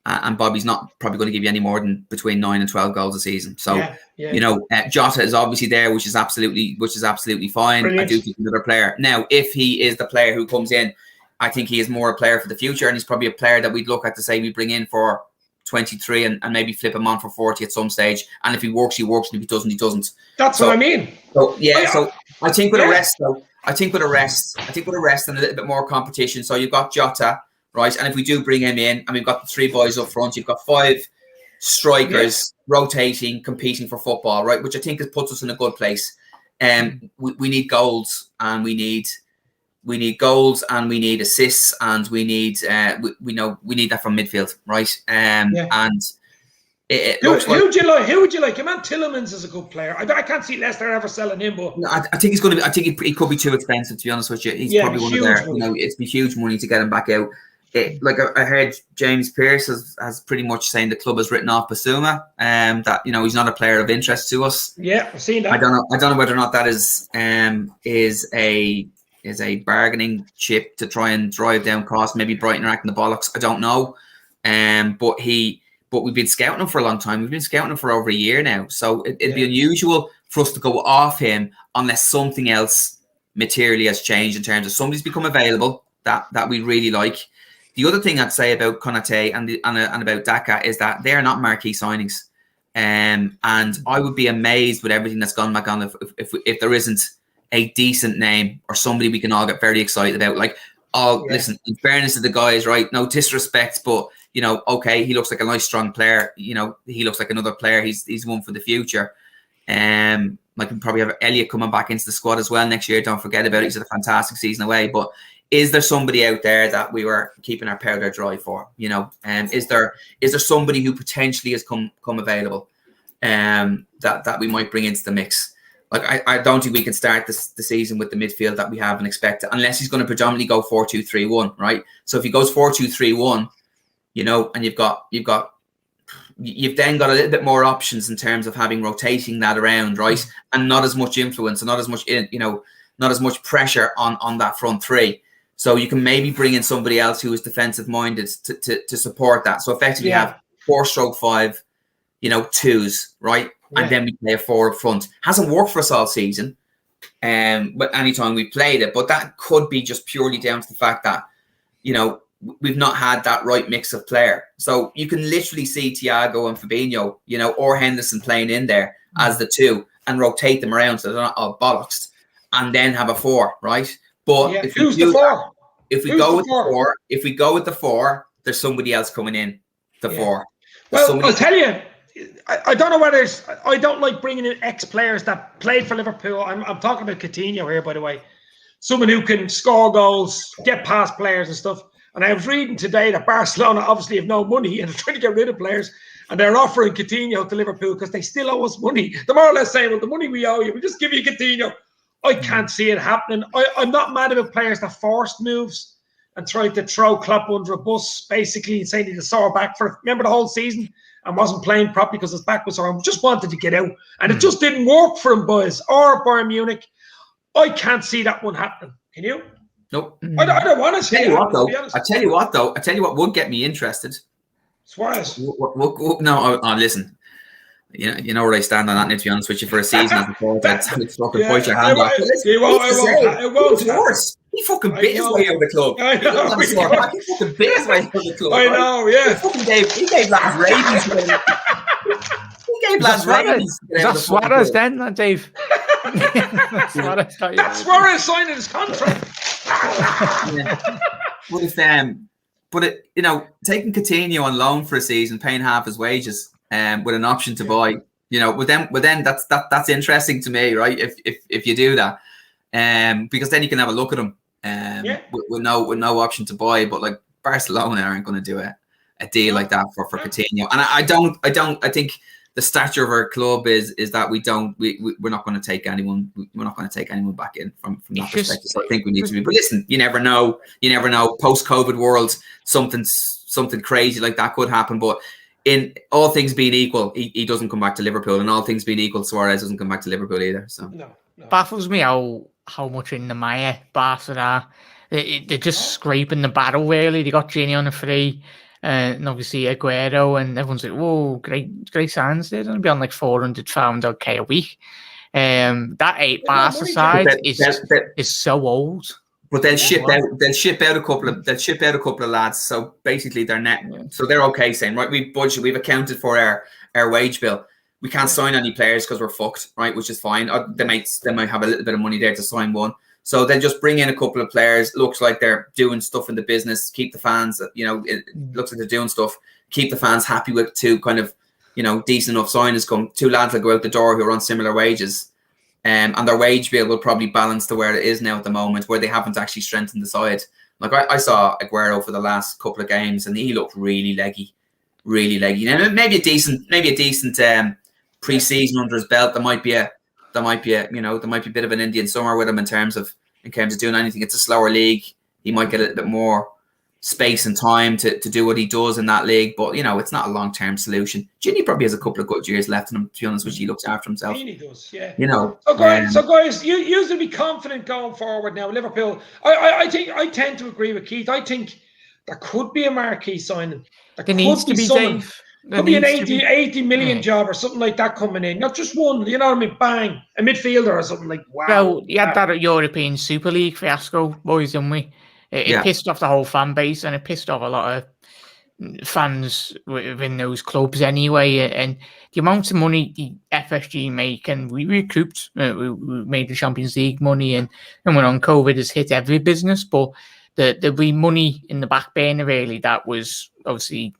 And Bobby's not probably going to give you any more than between 9 and 12 goals a season. So, Jota is obviously there, which is absolutely fine. Brilliant. I do think another player. Now, if he is the player who comes in, I think he is more a player for the future, and he's probably a player that we'd look at to say we bring in for 23 and maybe flip him on for 40 at some stage. And if he works, he works, and if he doesn't, he doesn't. That's what I mean. So so I think with a rest and a little bit more competition. So you've got Jota. Right, and if we do bring him in, and we've got the 3 boys up front, you've got 5 strikers rotating, competing for football, right? Which I think puts us in a good place. We need goals, and we need assists, and we need that from midfield, right? And who would you like? Your man Tillemans is a good player. I can't see Leicester ever selling him, but I think he's going to be. I think he could be too expensive, to be honest with you. He's probably one of their. It's be huge money to get him back out. I heard James Pearce has pretty much saying the club has written off Basuma, that he's not a player of interest to us. Yeah, I've seen that. I don't know whether or not that is a bargaining chip to try and drive down costs. Maybe Brighton are acting the bollocks. I don't know. But we've been scouting him for a long time. We've been scouting him for over a year now. So it'd be unusual for us to go off him unless something else materially has changed in terms of somebody's become available that we really like. The other thing I'd say about Konate and about Daka is that they are not marquee signings. And I would be amazed with everything that's gone back on if there isn't a decent name or somebody we can all get very excited about. Listen, in fairness to the guys, right? No disrespect, but okay, he looks like a nice, strong player. He looks like another player. He's one for the future. We probably have Elliott coming back into the squad as well next year. Don't forget about it. He's had a fantastic season away. But is there somebody out there that we were keeping our powder dry for? Is there somebody who potentially has come available that we might bring into the mix? I don't think we can start the season with the midfield that we have and expect it, unless he's going to predominantly go 4-2-3-1, right? So if he goes 4-2-3-1, and you've then got a little bit more options in terms of having rotating that around, right? And not as much influence and not as much pressure on that front 3. So you can maybe bring in somebody else who is defensive minded to support that. So effectively have 4/5, 2s, right? Yeah. And then we play a 4 up front. Hasn't worked for us all season, but anytime we played it. But that could be just purely down to the fact that, we've not had that right mix of player. So you can literally see Thiago and Fabinho, or Henderson playing in there as the 2 and rotate them around so they're not all bollocks, and then have a 4, right? But if we go with the 4, there's somebody else coming in the 4. Well, I'll tell you, I don't know whether I don't like bringing in ex-players that played for Liverpool. I'm talking about Coutinho here, by the way. Someone who can score goals, get past players and stuff. And I was reading today that Barcelona obviously have no money and they're trying to get rid of players. And they're offering Coutinho to Liverpool because they still owe us money. They're more or less saying, well, the money we owe you, we'll just give you Coutinho. I can't see it happening. I'm not mad about players that forced moves and tried to throw Klopp under a bus, basically, and saying he's a sore back for, remember the whole season? And wasn't playing properly because his back was sore. Just wanted to get out. And it just didn't work for him, boys, or Bayern Munich. I can't see that one happening. Can you? Nope. I don't want to see it. I tell you what would get me interested. Suarez. No, listen. You know where I stand on that, and to be honest with you, for a season as a forward, that's fucking point your hand off. It won't. Worse. He fucking bit his way out of the club. I know. He fucking bit his way out of the club. I know, yeah. He gave lads rabies. He gave lads rabies. Is that Suarez then, Dave? That's Suarez signing his contract. But taking Coutinho on loan for a season, paying half his wages, with an option to buy, with them that's interesting to me, right? If you do that, because then you can have a look at him, with no option to buy. But like Barcelona aren't going to do a deal like that for Coutinho, and I think the stature of our club is that we're not going to take anyone. We're not going to take anyone back in from that perspective. So I think we need to be. But listen, you never know. Post-COVID world, something crazy like that could happen. But in all things being equal, he doesn't come back to Liverpool, and all things being equal, Suarez doesn't come back to Liverpool either. So no. Baffles me how much in the mire Barca are. They're just scraping the barrel really. They got Gini on a free. And obviously Aguero, and everyone's like, "Whoa, great signs! They're going to be on like £400 okay a week." That Barca side is so old. But they'll ship out a couple of lads. So basically, they're net. So they're okay saying, right, we've accounted for our wage bill. We can't sign any players because we're fucked, right? Which is fine. They might have a little bit of money there to sign one. So they'll just bring in a couple of players. Looks like they're doing stuff in the business. Keep the fans, it looks like they're doing stuff. Keep the fans happy with two kind of, decent enough signings come. Two lads will go out the door who are on similar wages. And their wage bill will probably balance to where it is now at the moment, where they haven't actually strengthened the side. Like I saw Aguero for the last couple of games, and he looked really leggy. Maybe a decent pre-season under his belt. There might be a bit of an Indian summer with him in terms of doing anything. It's a slower league. He might get a little bit more space and time to do what he does in that league. But it's not a long-term solution. Ginny probably has a couple of good years left in him, to be honest, which he looks after himself. He does, yeah. So guys, you should be confident going forward now. Liverpool, I think I tend to agree with Keith. I think there could be a marquee signing. There needs to be, Dave. Could be an 80 million job or something like that coming in. Not just one, you know what I mean? Bang. A midfielder or something like, wow. Well, you had that European Super League fiasco, boys, didn't we? It pissed off the whole fan base, and it pissed off a lot of fans within those clubs anyway. And the amount of money the FSG make, and we recouped, we made the Champions League money, and when on COVID has hit every business, but there'll be money in the back burner, really, that was obviously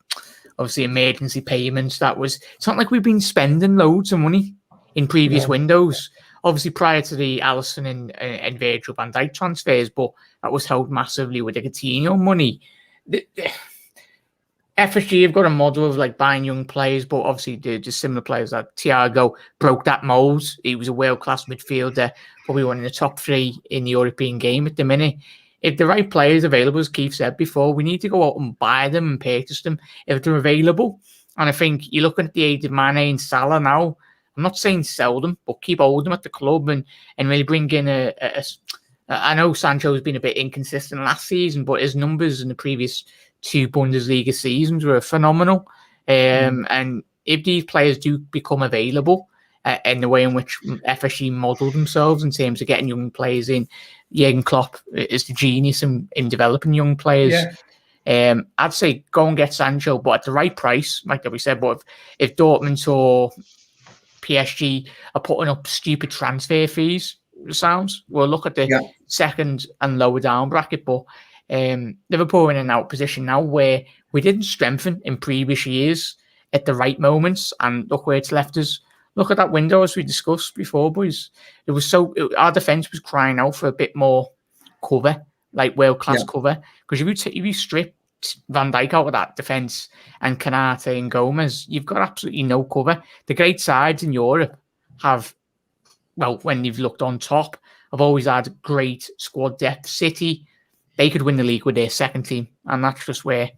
emergency payments. It's not like we've been spending loads of money in previous windows. Obviously, prior to the Alisson and Virgil van Dijk transfers, but that was held massively with the Coutinho money. The FSG have got a model of like buying young players, but obviously they're just similar players. Like Thiago broke that mold. He was a world-class midfielder, probably one of the top three in the European game at the minute. If the right players available, as Keith said before, we need to go out and buy them and purchase them if they're available. And I think you're looking at the age of Mane and Salah now. I'm not saying sell them, but keep hold of them at the club and really bring in I know Sancho's been a bit inconsistent last season, but his numbers in the previous two Bundesliga seasons were phenomenal. And if these players do become available, in the way in which FSG model themselves in terms of getting young players in, Jurgen Klopp is the genius in developing young players. I'd say go and get Sancho, but at the right price, like we said. But if Dortmund or PSG are putting up stupid transfer fees, we'll look at the second and lower down bracket. But Liverpool are in an out position now where we didn't strengthen in previous years. at the right moments, and look where it's left us. Look at that window, as we discussed before, boys. Our defence was crying out for a bit more cover, like world-class cover. Because if you strip Van Dijk out of that defence and Kanate and Gomez, you've got absolutely no cover. The great sides in Europe have, well, when you've looked on top, have always had great squad depth. City, they could win the league with their second team, and that's just where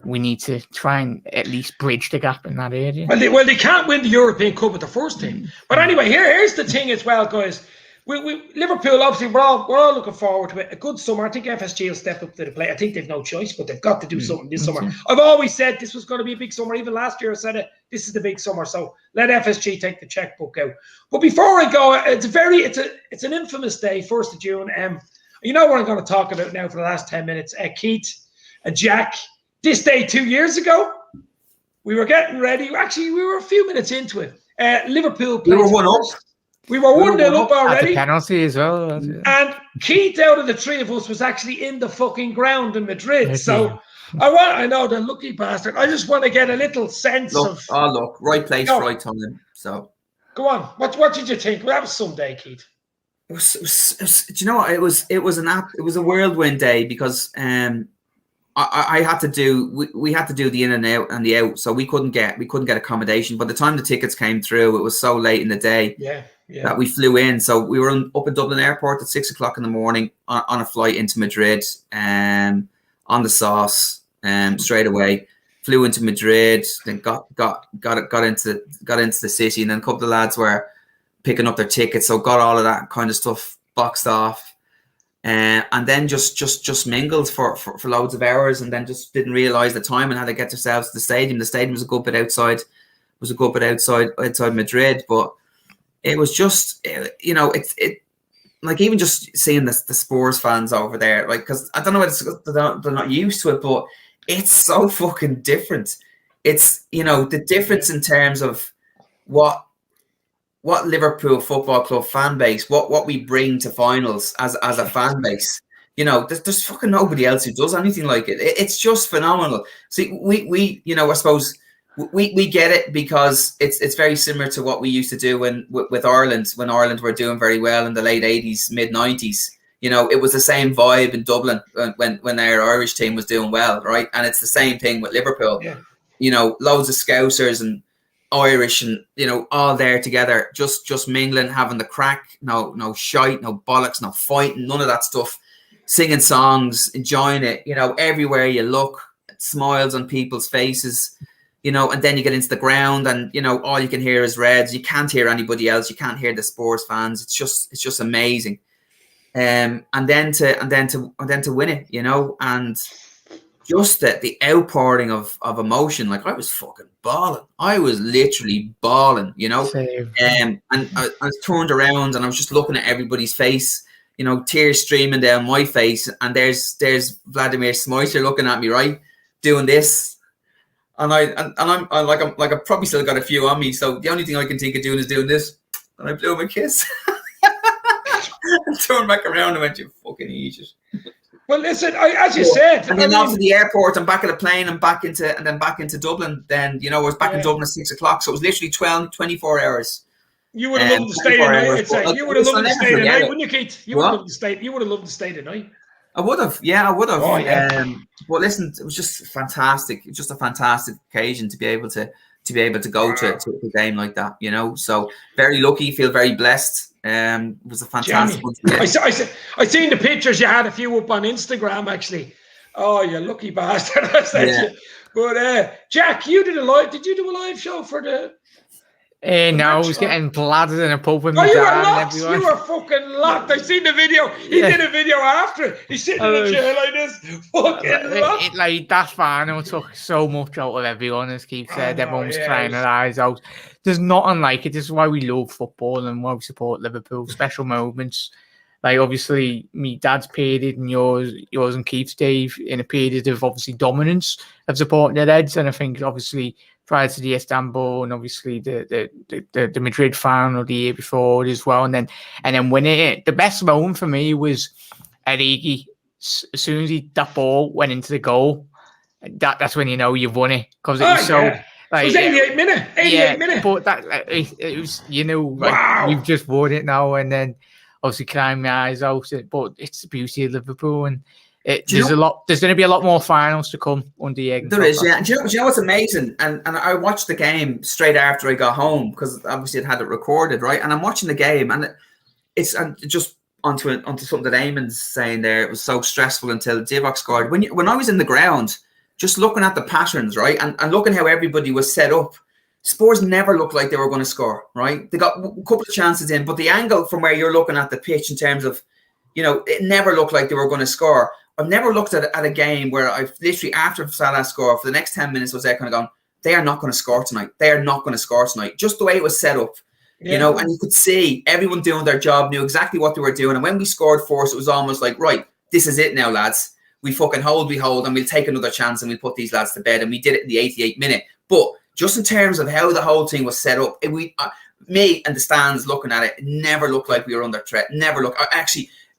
we need to try and at least bridge the gap in that area. Well, they can't win the European Cup with the first team. But anyway, here's the thing as well, guys. Liverpool, obviously, we're all looking forward to it. A good summer. I think FSG will step up to the plate. I think they've no choice, but they've got to do something this summer. I've always said this was going to be a big summer. Even last year I said it. This is the big summer. So let FSG take the checkbook out. But before I go, it's an infamous day, 1st of June. You know what I'm going to talk about now for the last 10 minutes. Keith and Jack, this day 2 years ago, we were getting ready. Actually, we were a few minutes into it. Liverpool played. We were 1-0 up. We were 1-0 up already. At the penalty as well. And Keith, out of the three of us, was actually in the fucking ground in Madrid. So I know, the lucky bastard. I just want to get a little sense of. Right place, right time. So go on. What did you think? Well, that was some day, Keith. Do you know what? It was a whirlwind day because I had to do we had to do the in and out and the out, so we couldn't get accommodation. By the time the tickets came through, it was so late in the day that we flew in. So we were up at Dublin Airport at 6 o'clock in the morning on a flight into Madrid, on the sauce, straight away. Flew into Madrid, then got into the city, and then a couple of lads were picking up their tickets, so got all of that kind of stuff boxed off. And then just mingled for loads of hours, and then just didn't realise the time and how to get themselves to the stadium. The stadium was a good bit outside. Outside Madrid, but it was just it like even just seeing the Spurs fans over there, like, because I don't know, they're not used to it, but it's so fucking different. It's the difference in terms of what Liverpool Football Club fan base, what we bring to finals as a fan base. There's fucking nobody else who does anything like it. It's just phenomenal. See, we I suppose we get it because it's very similar to what we used to do with Ireland, when Ireland were doing very well in the late 80s, mid 90s. It was the same vibe in Dublin when our Irish team was doing well, right? And it's the same thing with Liverpool. Yeah. Loads of Scousers and Irish and all there together, just mingling, having the crack, no shite, no bollocks, no fighting, none of that stuff, singing songs, enjoying it, everywhere you look, smiles on people's faces, and then you get into the ground and all you can hear is Reds. You can't hear anybody else, you can't hear the Spurs fans. It's just amazing. And then to win it, and just the outpouring of emotion. Like, I was fucking bawling. I was literally bawling, and I was turned around and I was just looking at everybody's face, tears streaming down my face, and there's Vladimir Smicer looking at me, right, doing this, and I'm I've probably still got a few on me, so the only thing I can think of doing is doing this, and I blew him a kiss and turned back around and went, "You fucking idiot." Well, listen, as you said, and then off to the airport and back at the plane and back into Dublin. Then I was back in Dublin at 6 o'clock, so it was literally 24 hours. You would have loved to stay tonight. I'd say you would have loved to stay tonight, wouldn't you, Keith? You would have loved to stay. You would have loved to stay tonight. I would have, I would have. Oh, yeah. But listen, it was just fantastic. It's just a fantastic occasion to be able to go to a game like that. So very lucky, feel very blessed. It was a fantastic one. I seen the pictures you had a few up on Instagram, actually. Oh, you lucky bastard. But Jack, you did did you do a live show for the no, I was getting bladdered in a pub with my dad and everyone. You were fucking locked. I seen the video. He did a video after. He's sitting in a chair like this. Fucking locked. Like, that final took so much out of everyone, as Keith said. Everyone was crying their eyes out. There's nothing like it. This is why we love football and why we support Liverpool. Special moments. Like, obviously, me dad's period and yours and Keith's, Dave, in a period of obviously dominance of supporting the Reds. And I think obviously prior to the Istanbul and obviously the Madrid final the year before as well, and then winning it. The best moment for me was Origi. As soon as that ball went into the goal, that's when you've won it, because it was Like, it was 88 minute. 88 minute. But that it was, like, Wow. we've just won it now, and then obviously crying my eyes out. But it's the beauty of Liverpool, and there's going to be a lot more finals to come under Jurgen Klopp. There is, yeah. And do you know what's amazing? And I watched the game straight after I got home because obviously I'd had it recorded, right? And I'm watching the game, and it's just onto something that Eamon's saying there. It was so stressful until Divock scored. When I was in the ground, just looking at the patterns, right, and looking how everybody was set up, Spurs never looked like they were going to score, right? They got a couple of chances in, but the angle from where you're looking at the pitch in terms of, it never looked like they were going to score. I've never looked at a game where I've literally, after Salah scored, for the next 10 minutes, was there kind of going, they are not going to score tonight. They are not going to score tonight. Just the way it was set up, and you could see everyone doing their job, knew exactly what they were doing. And when we scored first, it was almost like, right, this is it now, lads. We fucking hold, and we'll take another chance and we'll put these lads to bed. And we did it in the 88th minute. But just in terms of how the whole thing was set up, me and the stands looking at it, never looked like we were under threat. Never looked.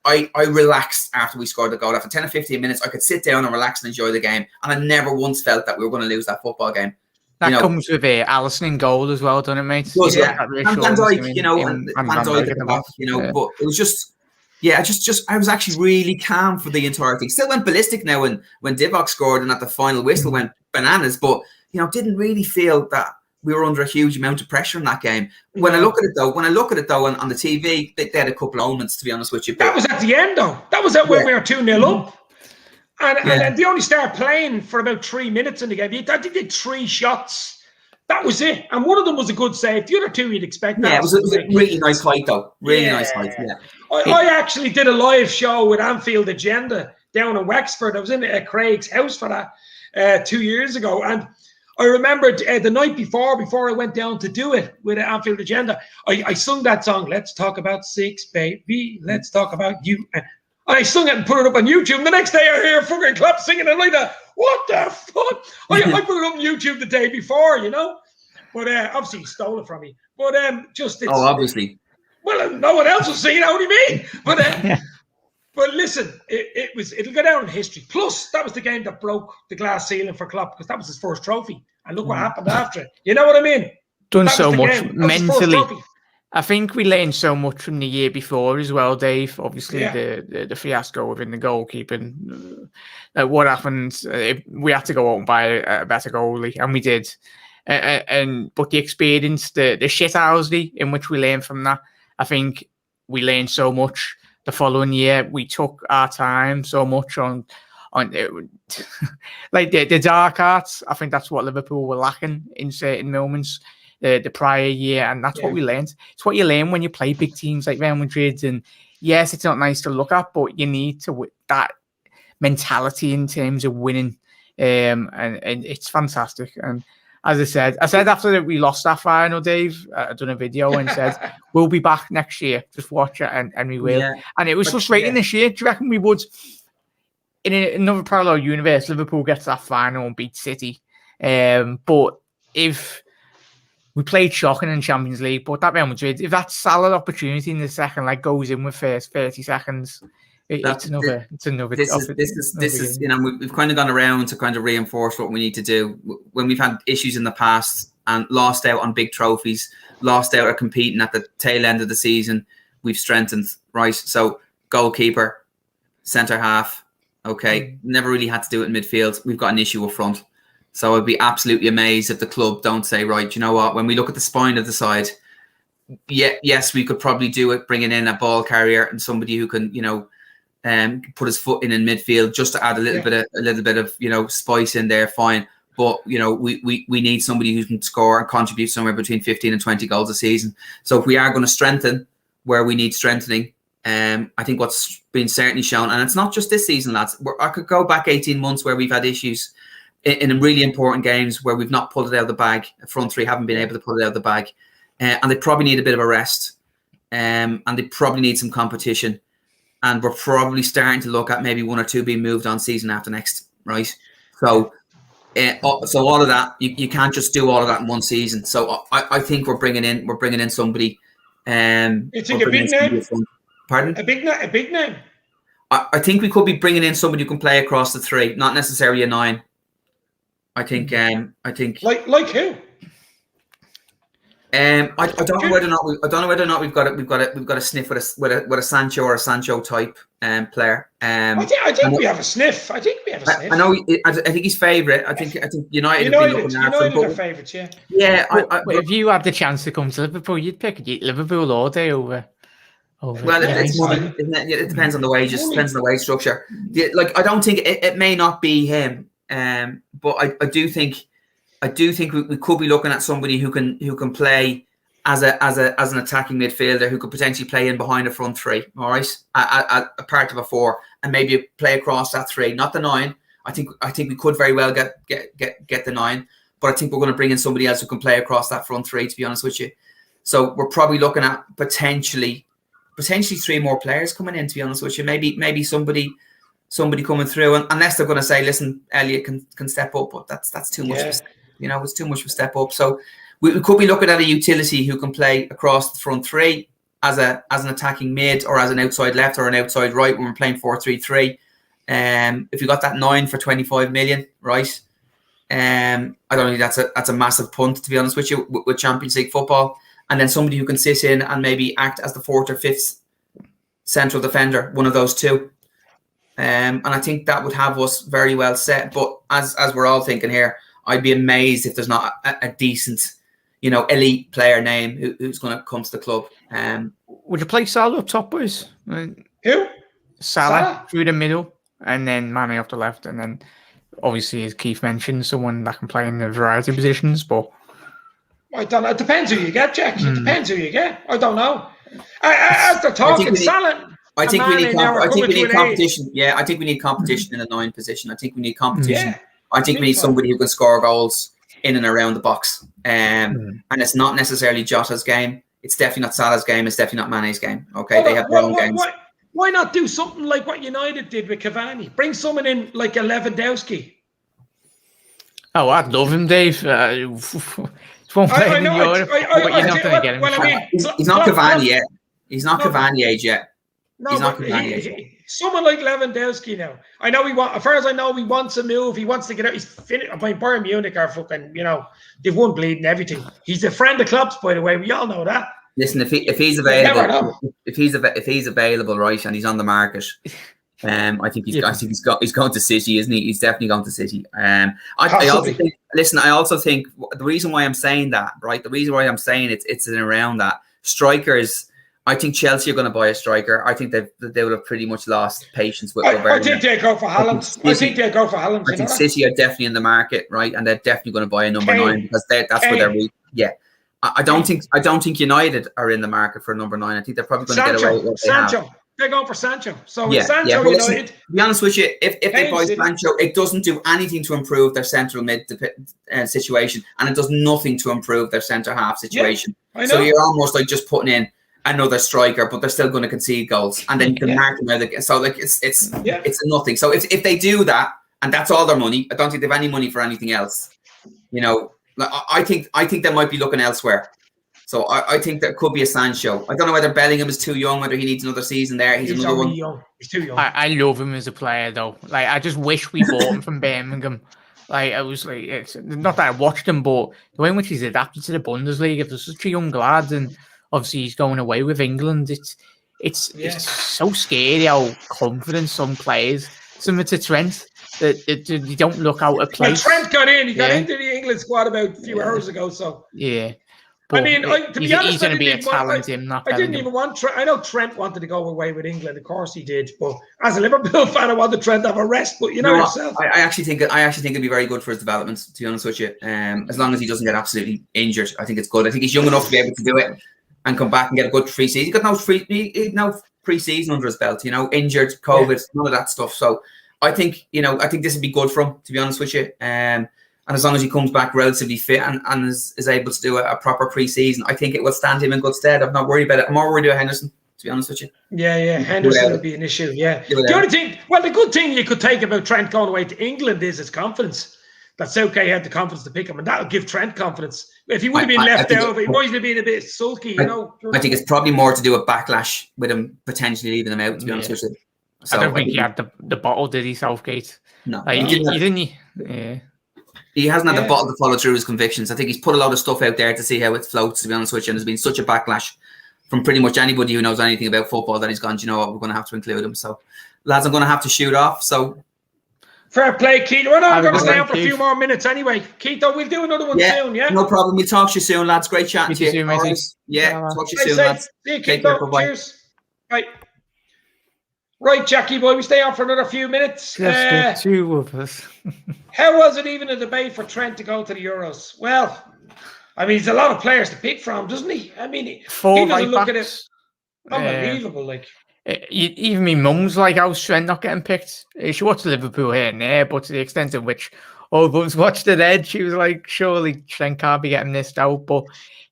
I relaxed after we scored the goal. After 10 or 15 minutes, I could sit down and relax and enjoy the game. And I never once felt that we were going to lose that football game. That comes with Alisson in goal as well, doesn't it, mate? It does, yeah. And Van Dijk, and Van Dijk at the back, but it was just, I was actually really calm for the entire thing. Still went ballistic now when Divock scored and at the final whistle went bananas, but, didn't really feel that we were under a huge amount of pressure in that game. When I look at it though, on the TV, they had a couple of moments, to be honest with you. That was at the end though. That was when we were 2-0 up. And they only started playing for about 3 minutes in the game. I think they had 3 shots. That was it. And one of them was a good save. The other 2 you'd expect. Yeah, it was a really nice height though. Really nice height, yeah. I actually did a live show with Anfield Agenda down in Wexford. I was in Craig's house for that 2 years ago. And I remembered the night before I went down to do it with Anfield Agenda, I sung that song, Let's Talk About Six, Baby. Let's Talk About You. And I sung it and put it up on YouTube. And the next day I hear fucking Klopp singing it like that. What the fuck? I put it up on YouTube the day before, But obviously he stole it from me. But obviously. Well, no one else was singing it. What do you mean? But but listen, it'll go down in history. Plus, that was the game that broke the glass ceiling for Klopp because that was his first trophy. And look what happened after it. You know what I mean? Done so much mentally. I think we learned so much from the year before as well, Dave. Obviously, the fiasco within the goalkeeping. What happened? We had to go out and buy a better goalie, and we did. But the experience, the shithousery in which we learned from that, I think we learned so much. The following year, we took our time so much on like the dark arts. I think that's what Liverpool were lacking in certain moments the prior year, and that's what we learned. It's what you learn when you play big teams like Real Madrid. And yes, it's not nice to look at, but you need to that mentality in terms of winning, and it's fantastic. And as I said after that we lost that final, Dave, I done a video and said, we'll be back next year. Just watch it and we will. Yeah. And it was frustrating this year. Do you reckon we would, in another parallel universe, Liverpool gets that final and beats City? But if we played shocking in Champions League, but that Real Madrid, if that Salah opportunity in the second leg goes in with first 30 seconds, it's another. This is we've kind of gone around to kind of reinforce what we need to do when we've had issues in the past and lost out on big trophies, lost out at competing at the tail end of the season. We've strengthened, right? So goalkeeper, centre half, never really had to do it in midfield. We've got an issue up front, so I'd be absolutely amazed if the club don't say, right, you know what? When we look at the spine of the side, yes, we could probably do it, bringing in a ball carrier and somebody who can, put his foot in midfield just to add a little bit of spice in there. Fine, but we need somebody who can score and contribute somewhere between 15 and 20 goals a season. So if we are going to strengthen where we need strengthening, I think what's been certainly shown, and it's not just this season, lads. I could go back 18 months where we've had issues in really important games where we've not pulled it out of the bag. Front three haven't been able to pull it out of the bag, and they probably need a bit of a rest, and they probably need some competition. And we're probably starting to look at maybe one or two being moved on season after next, right? So all of that, you can't just do all of that in one season. So I think we're bringing in somebody. You think a big name? Pardon? A big name. I think we could be bringing in somebody who can play across the three, not necessarily a 9. I think like who? I don't know whether or not we've got a sniff with a Sancho or a Sancho type player. I think we have a sniff. I think we have a sniff. I know. I think he's favourite. I think United have been looking after him. United are favourites, yeah. Yeah. But if you had the chance to come to Liverpool, you'd pick Liverpool all day over. Well, it depends on the wages. Depends on the wage structure. Like, I don't think it may not be him. But I do think we could be looking at somebody who can play as an attacking midfielder, who could potentially play in behind a front three. All right, a part of a four, and maybe play across that three, not the 9. I think we could very well get the 9, but I think we're going to bring in somebody else who can play across that front three, to be honest with you. So we're probably looking at potentially 3 more players coming in, to be honest with you. Maybe somebody coming through, and unless they're going to say, listen, Elliot can step up, but that's too much. It's too much of a step up. So we could be looking at a utility who can play across the front three as an attacking mid, or as an outside left or an outside right when we're playing 4-3-3. If you got that 9 for 25 million, right? I don't think that's a massive punt, to be honest with you, with Champions League football. And then somebody who can sit in and maybe act as the 4th or 5th central defender, one of those two. And I think that would have us very well set. But as we're all thinking here, I'd be amazed if there's not a decent, elite player name who's going to come to the club. Would you play Salah up top, boys? Who? Salah through the middle, and then Mane off the left, and then obviously, as Keith mentioned, someone that can play in a variety of positions. But I don't know. It depends who you get, Jack. It depends who you get. I don't know. As they're talking, Salah. I think we need competition. Yeah, I think we need competition in the 9 position. I think we need competition. Yeah. I think we need somebody who can score goals in and around the box. And it's not necessarily Jota's game. It's definitely not Salah's game. It's definitely not Mane's game. Okay, they have their own games. Why not do something like what United did with Cavani? Bring someone in like a Lewandowski. Oh, I'd love him, Dave. One player in Europe, but you're not going to get him. He's not Cavani yet. He's not Cavani age yet. No, someone like Lewandowski now. I know as far as I know, he wants a move. He wants to get out. He's finished. Bayern Munich are fucking, they've won bleeding everything. He's a friend of Klopp's, by the way. We all know that. Listen, if he's available, if he's available, right, and he's on the market, I think he's going to City, isn't he? He's definitely going to City. I also think the reason why I'm saying that, right? The reason why I'm saying it's around that strikers. I think Chelsea are going to buy a striker. I think they would have pretty much lost patience with Roberto. I think they go for Haaland. I think City are definitely in the market, right? And they're definitely going to buy a number 9 because that's where they're weak. Yeah. I don't think United are in the market for a number 9. I think they're probably going to get away with what they have. They're going for Sancho. So Sancho United. Listen, to be honest with you, if they buy Sancho, it doesn't do anything to improve their central mid situation, and it does nothing to improve their centre half situation. Yeah, so you're almost like just putting in another striker, but they're still going to concede goals, and then you can mark them out again. So like it's nothing. So if they do that, and that's all their money, I don't think they have any money for anything else. I think they might be looking elsewhere. So I think there could be a Sancho. I don't know whether Bellingham is too young, whether he needs another season there. He's another one. Young. He's too young. I love him as a player, though. Like, I just wish we bought him from Birmingham. Like, I was like, it's not that I watched him, but the way in which he's adapted to the Bundesliga, there's such a young lad, and obviously he's going away with England. It's so scary how confident some players, similar to Trent, that they don't look out of place. Trent got in. He got into the England squad about a few hours ago. So yeah. But to be honest, he's going to be a talent. I didn't even want Trent. I know Trent wanted to go away with England. Of course he did. But as a Liverpool fan, I wanted Trent to have a rest. But yourself. I actually think it'd be very good for his development, to be honest with you. As long as he doesn't get absolutely injured, I think it's good. I think he's young enough to be able to do it and come back and get a good pre-season. He's got no pre-season under his belt. Injured, COVID, none of that stuff. So I think this would be good for him, to be honest with you. And as long as he comes back relatively fit and is able to do a proper pre-season, I think it will stand him in good stead. I'm not worried about it. I'm more worried about Henderson, to be honest with you. Yeah. Henderson would be an issue, yeah. The only thing, the good thing you could take about Trent going away to England is his confidence. That Southgate had the confidence to pick him, and that would give Trent confidence. If he would have been left out, he might have been a bit sulky, I think it's probably more to do with backlash with him potentially leaving him out, to be honest with you. So I don't think he had the bottle, did he, Southgate? No. He didn't. Yeah. He hasn't had the bottle to follow through his convictions. I think he's put a lot of stuff out there to see how it floats, to be honest with you. And there's been such a backlash from pretty much anybody who knows anything about football that he's gone, you know what, we're going to have to include him. So, lads, I'm going to have to shoot off. So, fair play, Keith. We're not going to stay on for a few more minutes anyway. Keith, we'll do another one soon, yeah? No problem. We'll talk to you soon, lads. Great chatting to you. Soon, talk to you soon, lads. See you, Keith. Cheers. Right. Right, Jackie boy, we stay on for another few minutes. Just the two of us. How was it even a debate for Trent to go to the Euros? Well, I mean, he's a lot of players to pick from, doesn't he? I mean, he doesn't look at it. Unbelievable, like. Even my mum's like, how's Trent not getting picked? She watched Liverpool here and there, but to the extent of which all of us watched it, Ed, she was like, surely Trent can't be getting missed out. But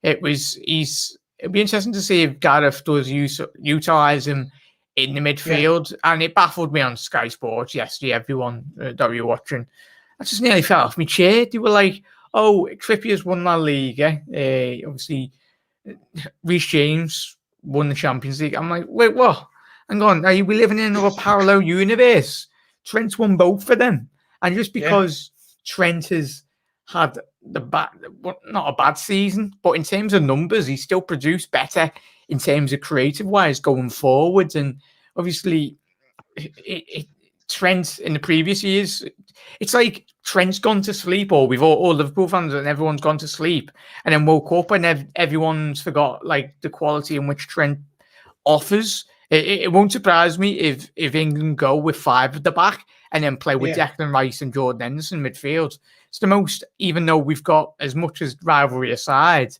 it'd be interesting to see if Gareth does utilise him in the midfield, and it baffled me on Sky Sports yesterday. Everyone that we were watching, I just nearly fell off my chair. They were like, "Oh, Trippier's won La Liga. Obviously, Reece James won the Champions League." I'm like, "Wait, what? Hang on, are we living in another parallel universe? Trent's won both for them, and just because Trent has had not a bad season, but in terms of numbers, he still produced better in terms of creative wise going forwards. And obviously Trent in the previous years, it's like Trent's gone to sleep, or we've all Liverpool fans and everyone's gone to sleep and then woke up and everyone's forgot like the quality in which Trent offers. It won't surprise me if England go with 5 at the back and then play with Declan Rice and Jordan Henderson midfield. It's the most, even though we've got, as much as rivalry aside,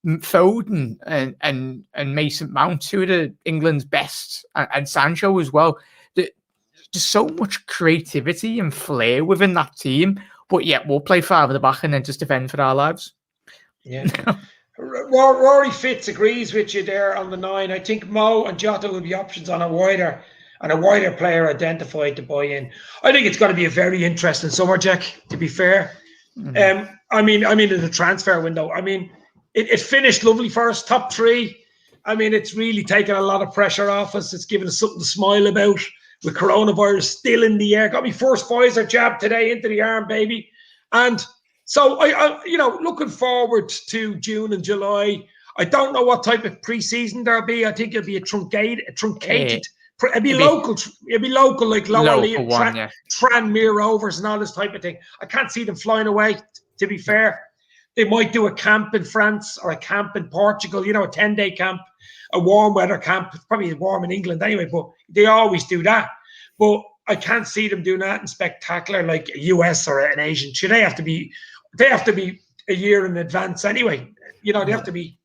Foden and Mason Mount, 2 of England's best, and Sancho as well. There's so much creativity and flair within that team, but yet we'll play 5 at the back and then just defend for our lives. Yeah. Rory Fitz agrees with you there on the 9. I think Mo and Jota will be options on a wider player identified to buy in. I think it's going to be a very interesting summer, Jack, to be fair. I mean in the transfer window. I mean, it finished lovely for us, top 3. I mean, it's really taken a lot of pressure off us. It's given us something to smile about with coronavirus still in the air. Got me first Pfizer jab today into the arm, baby. And so, I looking forward to June and July. I don't know what type of pre-season there'll be. I think it'll be a truncated. It'd be local, like lower league, Tranmere Rovers and all this type of thing. I can't see them flying away, to be fair. They might do a camp in France or a camp in Portugal, a 10-day camp, a warm weather camp. It's probably warm in England anyway, but they always do that. But I can't see them doing that in spectacular like a US or an Asian. They have to be a year in advance anyway. They have to be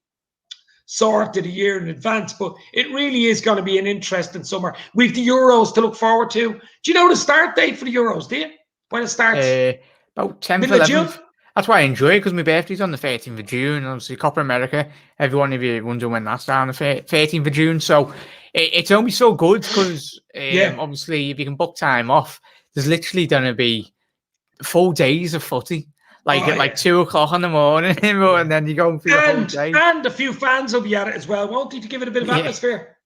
sorted a year in advance. But it really is going to be an interesting summer. We've the Euros to look forward to. Do you know the start date for the Euros, do you? When it starts? About 10th, 11th. That's why I enjoy it, because my birthday's on the 13th of June. Obviously, Copa America. Everyone, if you're wondering when that's down, the 13th of June. So it's only so good because obviously, if you can book time off, there's literally going to be full days of footy. At 2 o'clock in the morning, and then you go for your whole day. And a few fans will be at it as well, won't they, to give it a bit of atmosphere?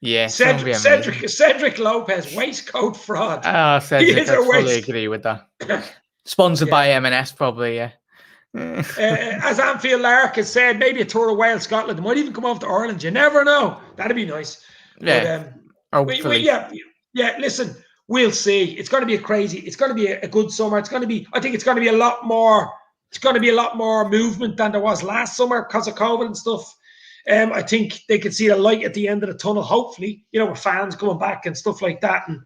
Yeah, Cedric Lopez, waistcoat fraud. Cedric, I fully agree with that. Sponsored by M&S, probably, yeah. As Anfield Lark has said, maybe a tour of Wales, Scotland. They might even come over to Ireland. You never know. That'd be nice. Yeah. Listen, we'll see. It's going to be it's going to be a good summer. I think it's going to be a lot more. It's going to be a lot more movement than there was last summer because of COVID and stuff. I think they could see the light at the end of the tunnel. Hopefully, with fans coming back and stuff like that. And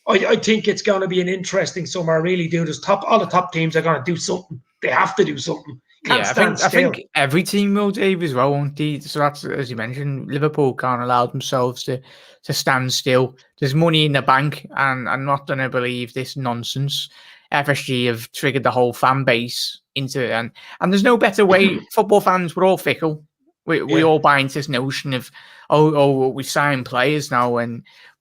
I think it's going to be an interesting summer. I really do. All the top teams are going to do something. They have to do something. I think every team will, Dave, as well, won't they? So that's, as you mentioned, Liverpool can't allow themselves to stand still. There's money in the bank, and I'm not going to believe this nonsense. FSG have triggered the whole fan base into it, and there's no better way. Football fans, we're all fickle. We all buy into this notion of, we sign players now,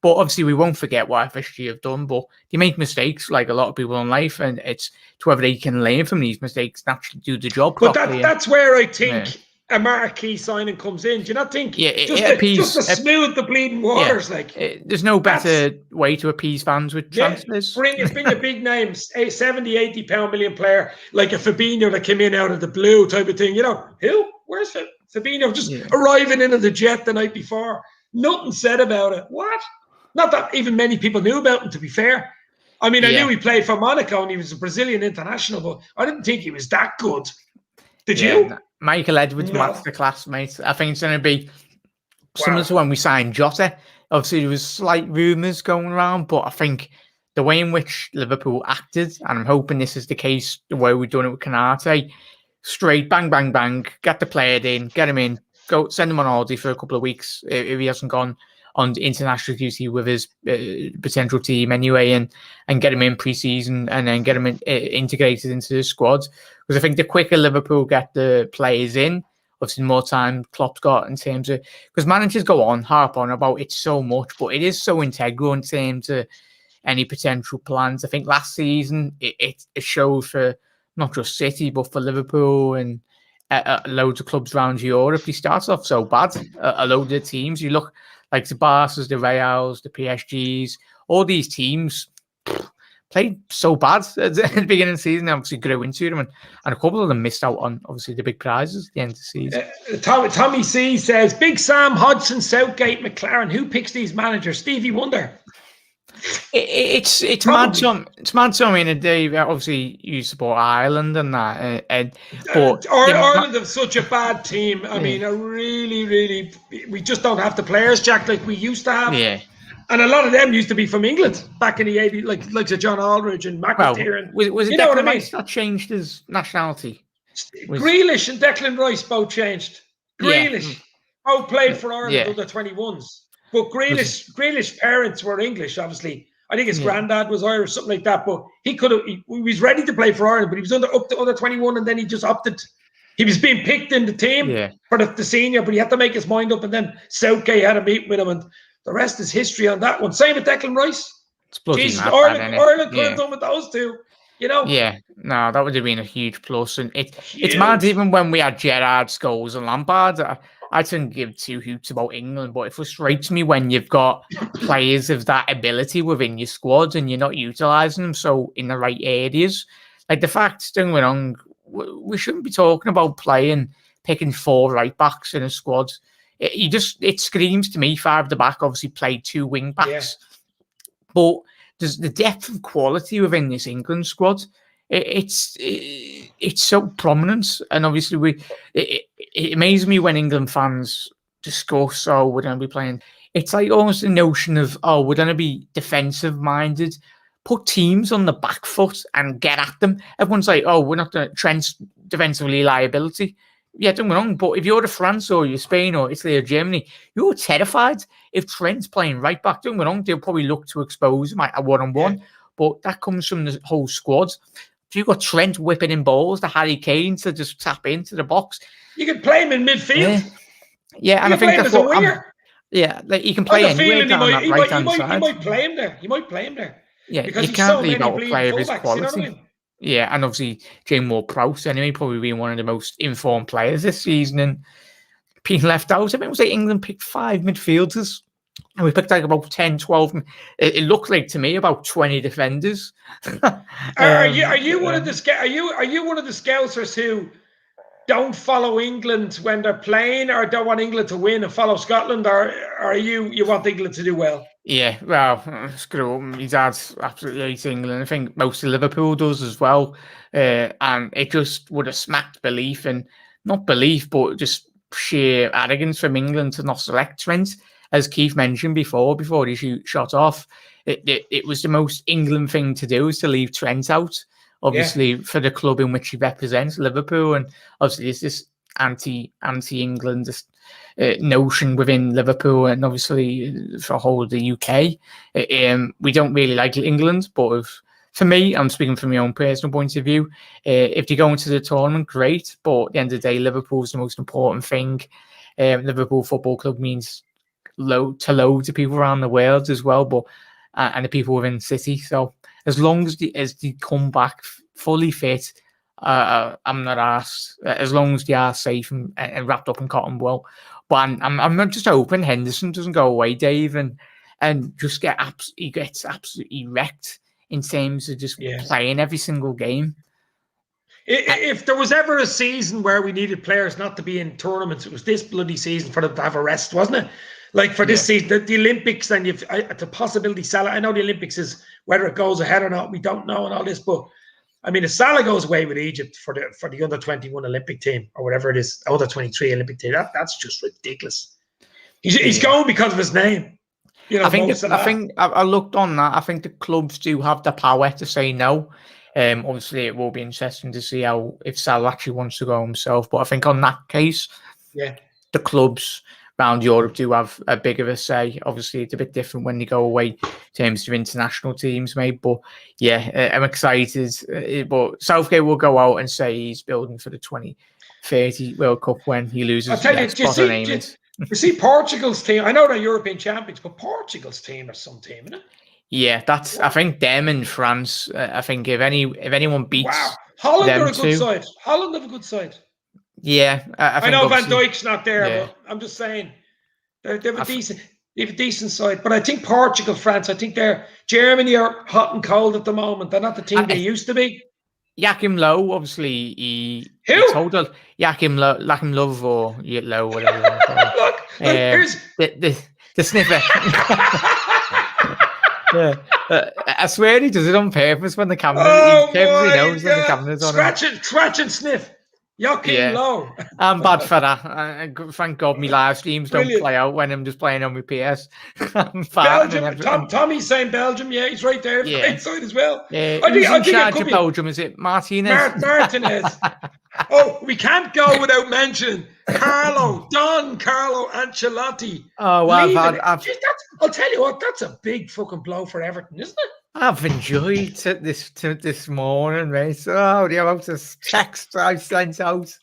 but obviously we won't forget what FSG have done, but they make mistakes like a lot of people in life, and it's to whether they can learn from these mistakes and actually do the job properly. But that's where I think a marquee signing comes in. Do you not think? Yeah, just to smooth the bleeding waters, there's no better way to appease fans with transfers. Bring a big name, a 70, 80 pound million player like a Fabinho that came in out of the blue type of thing. Who? Where's Fabinho? Just arriving in the jet the night before. Nothing said about it. What? Not that even many people knew about him, to be fair. I mean, I knew he played for Monaco and he was a Brazilian international, but I didn't think he was that good. Did you? Michael Edwards, masterclass, mate. I think it's going to be similar to when we signed Jota. Obviously, there was slight rumours going around, but I think the way in which Liverpool acted, and I'm hoping this is the case, the way we've done it with Canate, straight, bang, bang, bang, get the player in, get him in, go send him on holiday for a couple of weeks if he hasn't gone on international duty with his potential team anyway, and get him in pre-season and then get him integrated into the squad. Because I think the quicker Liverpool get the players in, obviously the more time Klopp's got in terms of, because managers go on, harp on about it so much, but it is so integral in terms of any potential plans. I think last season it showed for not just City, but for Liverpool and loads of clubs around Europe. He starts off so bad, a load of the teams. You look like the Barca's, the Reals, the PSGs, all these teams played so bad at the beginning of the season. They obviously grew into them, and a couple of them missed out on obviously the big prizes at the end of the season. Tommy C says, Big Sam, Hodgson, Southgate, McLaren. Who picks these managers? Stevie Wonder. It's mad. It's mad. So I mean, Dave, obviously you support Ireland and that, but Ireland have such a bad team. I mean, really, we just don't have the players, Jack, like we used to have. Yeah. And a lot of them used to be from England back in the 80s, like John Aldridge and McIntyre. Was it Declan Rice that changed his nationality? Grealish and Declan Rice both changed. Grealish both played for Ireland under 21s. But Grealish's parents were English, obviously. I think his granddad was Irish, something like that. But he was ready to play for Ireland, but he was up to under 21, and then he just opted. He was being picked in the team for the senior, but he had to make his mind up. And then Southgate had a meeting with him, and the rest is history on that one. Same with Declan Rice. Jesus, Ireland could have done with those two. Yeah, no, that would have been a huge plus. And it's mad, even when we had Gerrard, Scholes and Lampard, I didn't give two hoots about England, but it frustrates me when you've got players of that ability within your squad and you're not utilising them so in the right areas. Like the fact, don't get me wrong, we shouldn't be talking about picking 4 right backs in a squad. It screams to me 5 at the back, obviously played 2 wing backs. But there's the depth of quality within this England squad. It's so prominent, and obviously it amazes me when England fans discuss, we're going to be playing. It's like almost a notion of, we're going to be defensive minded. Put teams on the back foot and get at them. Everyone's like, we're not going to Trent's defensively liability. Yeah, don't get me wrong, but if you're to France or you're Spain or Italy or Germany, you're terrified. If Trent's playing right back, don't get me wrong, they'll probably look to expose him at one-on-one, but that comes from the whole squad. So you've got Trent whipping in balls to Harry Kane to just tap into the box. You can play him in midfield. Yeah, and I think that's what like he can play anywhere down that right-hand side. He might play him there. Yeah, because you can't leave out a player of his quality. You know what I mean? Yeah, and obviously Jane Ward-Prowse anyway, probably being one of the most informed players this season and being left out. I think it was like England picked 5 midfielders and we picked like about 10, 12. It looked like to me about 20 defenders. Are you one of the scousers who don't follow England when they're playing, or don't want England to win and follow Scotland, or are you want England to do well? Yeah, well, screw him. His dad absolutely hates England. I think most of Liverpool does as well. And it just would have smacked belief, and not belief, but just sheer arrogance from England to not select Trent. As Keith mentioned before he shot off, it was the most England thing to do, is to leave Trent out, obviously, for the club in which he represents, Liverpool. And obviously there's this anti-England notion within Liverpool, and obviously for the whole of the UK. We don't really like England, but for me, I'm speaking from my own personal point of view, if they go into the tournament, great, but at the end of the day, Liverpool's the most important thing. Liverpool Football Club means loads of people around the world as well, but and the people within the city. So as long as they come back fully fit, I'm not asked as long as they are safe and wrapped up in cotton wool. But I'm just hoping Henderson doesn't go away, Dave, and just he gets absolutely wrecked in terms of just playing every single game. If there was ever a season where we needed players not to be in tournaments, it was this bloody season for them to have a rest, wasn't it? Like for this season, the Olympics, and the possibility Salah. I know the Olympics is whether it goes ahead or not, we don't know, and all this. But I mean, if Salah goes away with Egypt for the under 21 Olympic team or whatever it is, under 23 Olympic team, that's just ridiculous. He's going because of his name. You know, I think I looked on that. I think the clubs do have the power to say no. Obviously, it will be interesting to see if Salah actually wants to go himself. But I think on that case, the clubs around Europe do have a big of a say. Obviously, it's a bit different when they go away in terms of international teams, mate. But yeah, I'm excited. But Southgate will go out and say he's building for the 2030 World Cup when he loses. I'll tell you, you see Portugal's team. I know they're European champions, but Portugal's team is some team, isn't it? Yeah, I think them and France. I think if anyone beats Holland them are a good side. Holland have a good side. Yeah, I know Van Dijk's not there, but I'm just saying they have a decent side. But I think Portugal, France, I think Germany are hot and cold at the moment. They're not the team they used to be. Joachim Low, obviously, he told us Joachim Love or Low, whatever you want to call it. Look, here's the sniffer. Yeah. I swear he does it on purpose when the camera. He knows when the camera's on. Scratch and sniff. Joachim Low. I'm bad for that. Thank God my live streams don't play out when I'm just playing on my PS. Belgium. Tommy's saying Belgium. Yeah, he's right there. Right side as well. Yeah. Who's in charge of Belgium? Is it Martinez? Martinez. Oh, we can't go without mentioning Carlo Ancelotti. Oh, well, I'll tell you what, that's a big fucking blow for Everton, isn't it? I've enjoyed this morning, mate. So the amount of text I've sent out.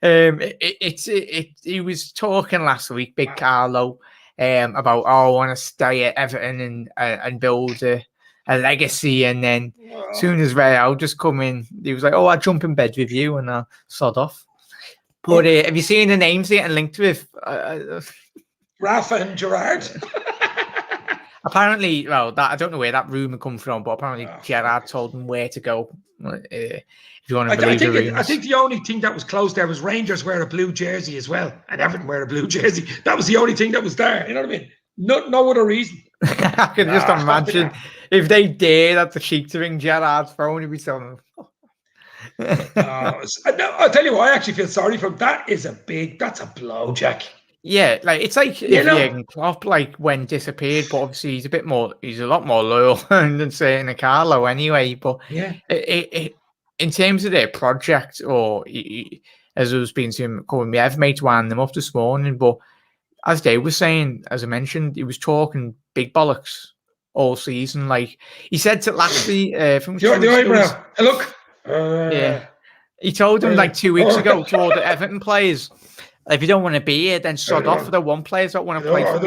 He was talking last week, Big Carlo, about I want to stay at Everton and build a legacy, and then as soon as Real just come in, he was like, "Oh, I'll jump in bed with you," and I'll sod off. But have you seen the names getting linked with Rafa and Gerrard? Apparently, well, I don't know where that rumor come from, but apparently Gerrard told him where to go. If you want to believe I think the only thing that was closed there was Rangers wear a blue jersey as well, and Everton wear a blue jersey. That was the only thing that was there. You know what I mean? No other reason. I can just imagine if they dared at the cheek to ring Gerrard's phone, he'd be telling them. I'll tell you what, I actually feel sorry for him. That's a blow, Jack. Yeah, like it's like if Klopp when disappeared, but obviously he's a lot more loyal than saying Carlo anyway. But it in terms of their project, or as I was speaking to him, calling me, I've made one them up this morning. But as Dave was saying, as I mentioned, he was talking big bollocks all season. Like he said to Lashley from the eyebrow. Look, he told him like 2 weeks ago to all the Everton players. If you don't want to be here, then sod off for the one players that want to play for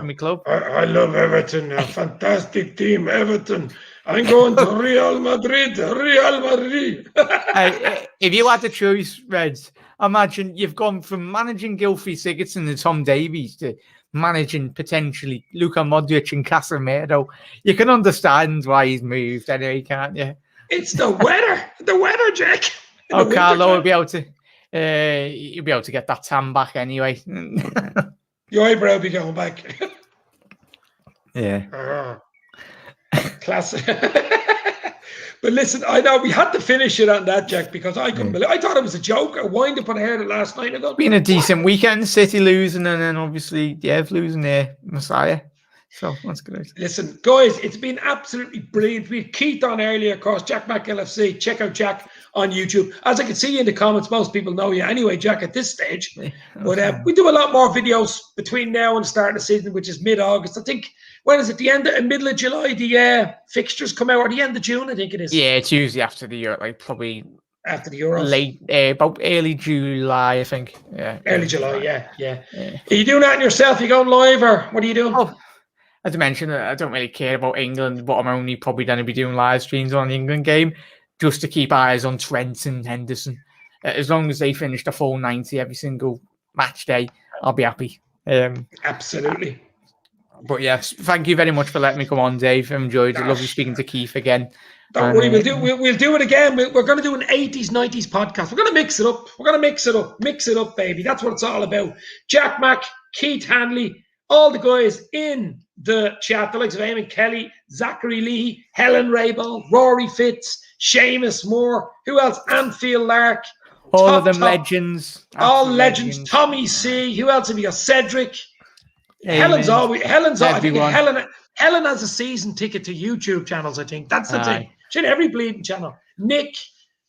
my club. I love Everton, a fantastic team, Everton. I'm going to Real Madrid. If you had to choose, Reds, imagine you've gone from managing Gylfi Sigurdsson and Tom Davies to managing potentially Luka Modric and Casemiro. You can understand why he's moved anyway, can't you? It's the weather, Jack. Carlo will be able to... you'll be able to get that tan back anyway. Your eyebrow will be going back. Yeah. Classic. But listen, I know we had to finish it on that, Jack, because I couldn't believe. I thought it was a joke, a wind up on air the last night. Been a decent weekend, City losing, and then obviously losing their Messiah. So that's good. Listen, guys, it's been absolutely brilliant. We had Keith on earlier, of course, Jack Mac LFC. Check out Jack on YouTube. As I can see in the comments, most people know you anyway, Jack, at this stage. But we do a lot more videos between now and the start of the season, which is mid-August. I think, when is it? Middle of July, the fixtures come out, or the end of June, I think it is. Yeah, it's usually after the year, like probably after the Euros. Late, about early July, I think. Yeah. Early July, yeah. Are you doing that yourself? Are you going live, or what are you doing? As I mentioned, I don't really care about England, but I'm only probably going to be doing live streams on the England game. just to keep eyes on Trent and Henderson. As long as they finish the full 90 every single match day, I'll be happy. Absolutely. But yes, thank you very much for letting me come on, Dave. I've enjoyed it. Lovely speaking to Keith again. Don't worry, we'll do it again. We're going to do an 80s, 90s podcast. We're going to mix it up. We're going to mix it up, baby. That's what it's all about. Jack Mack, Keith Hanley, all the guys in the chat, the likes of Eamon Kelly, Zachary Lee, Helen Rayball, Rory Fitz, Seamus Moore, who else? Anfield Lark. All of them legends. All legends. Tommy C. Who else have you got? Cedric. Amen. Helen's I think Helen has a season ticket to YouTube channels, I think. That's the thing. She's in every bleeding channel. Nick,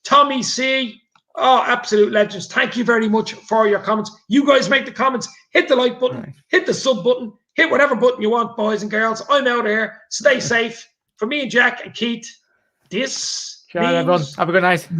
Tommy C. Oh, absolute legends. Thank you very much for your comments. You guys make the comments. Hit the like button. Hit the sub button. Hit whatever button you want, boys and girls. I'm out of here. Stay safe. For me and Jack and Keith, this Ciao, everyone. Have a good night.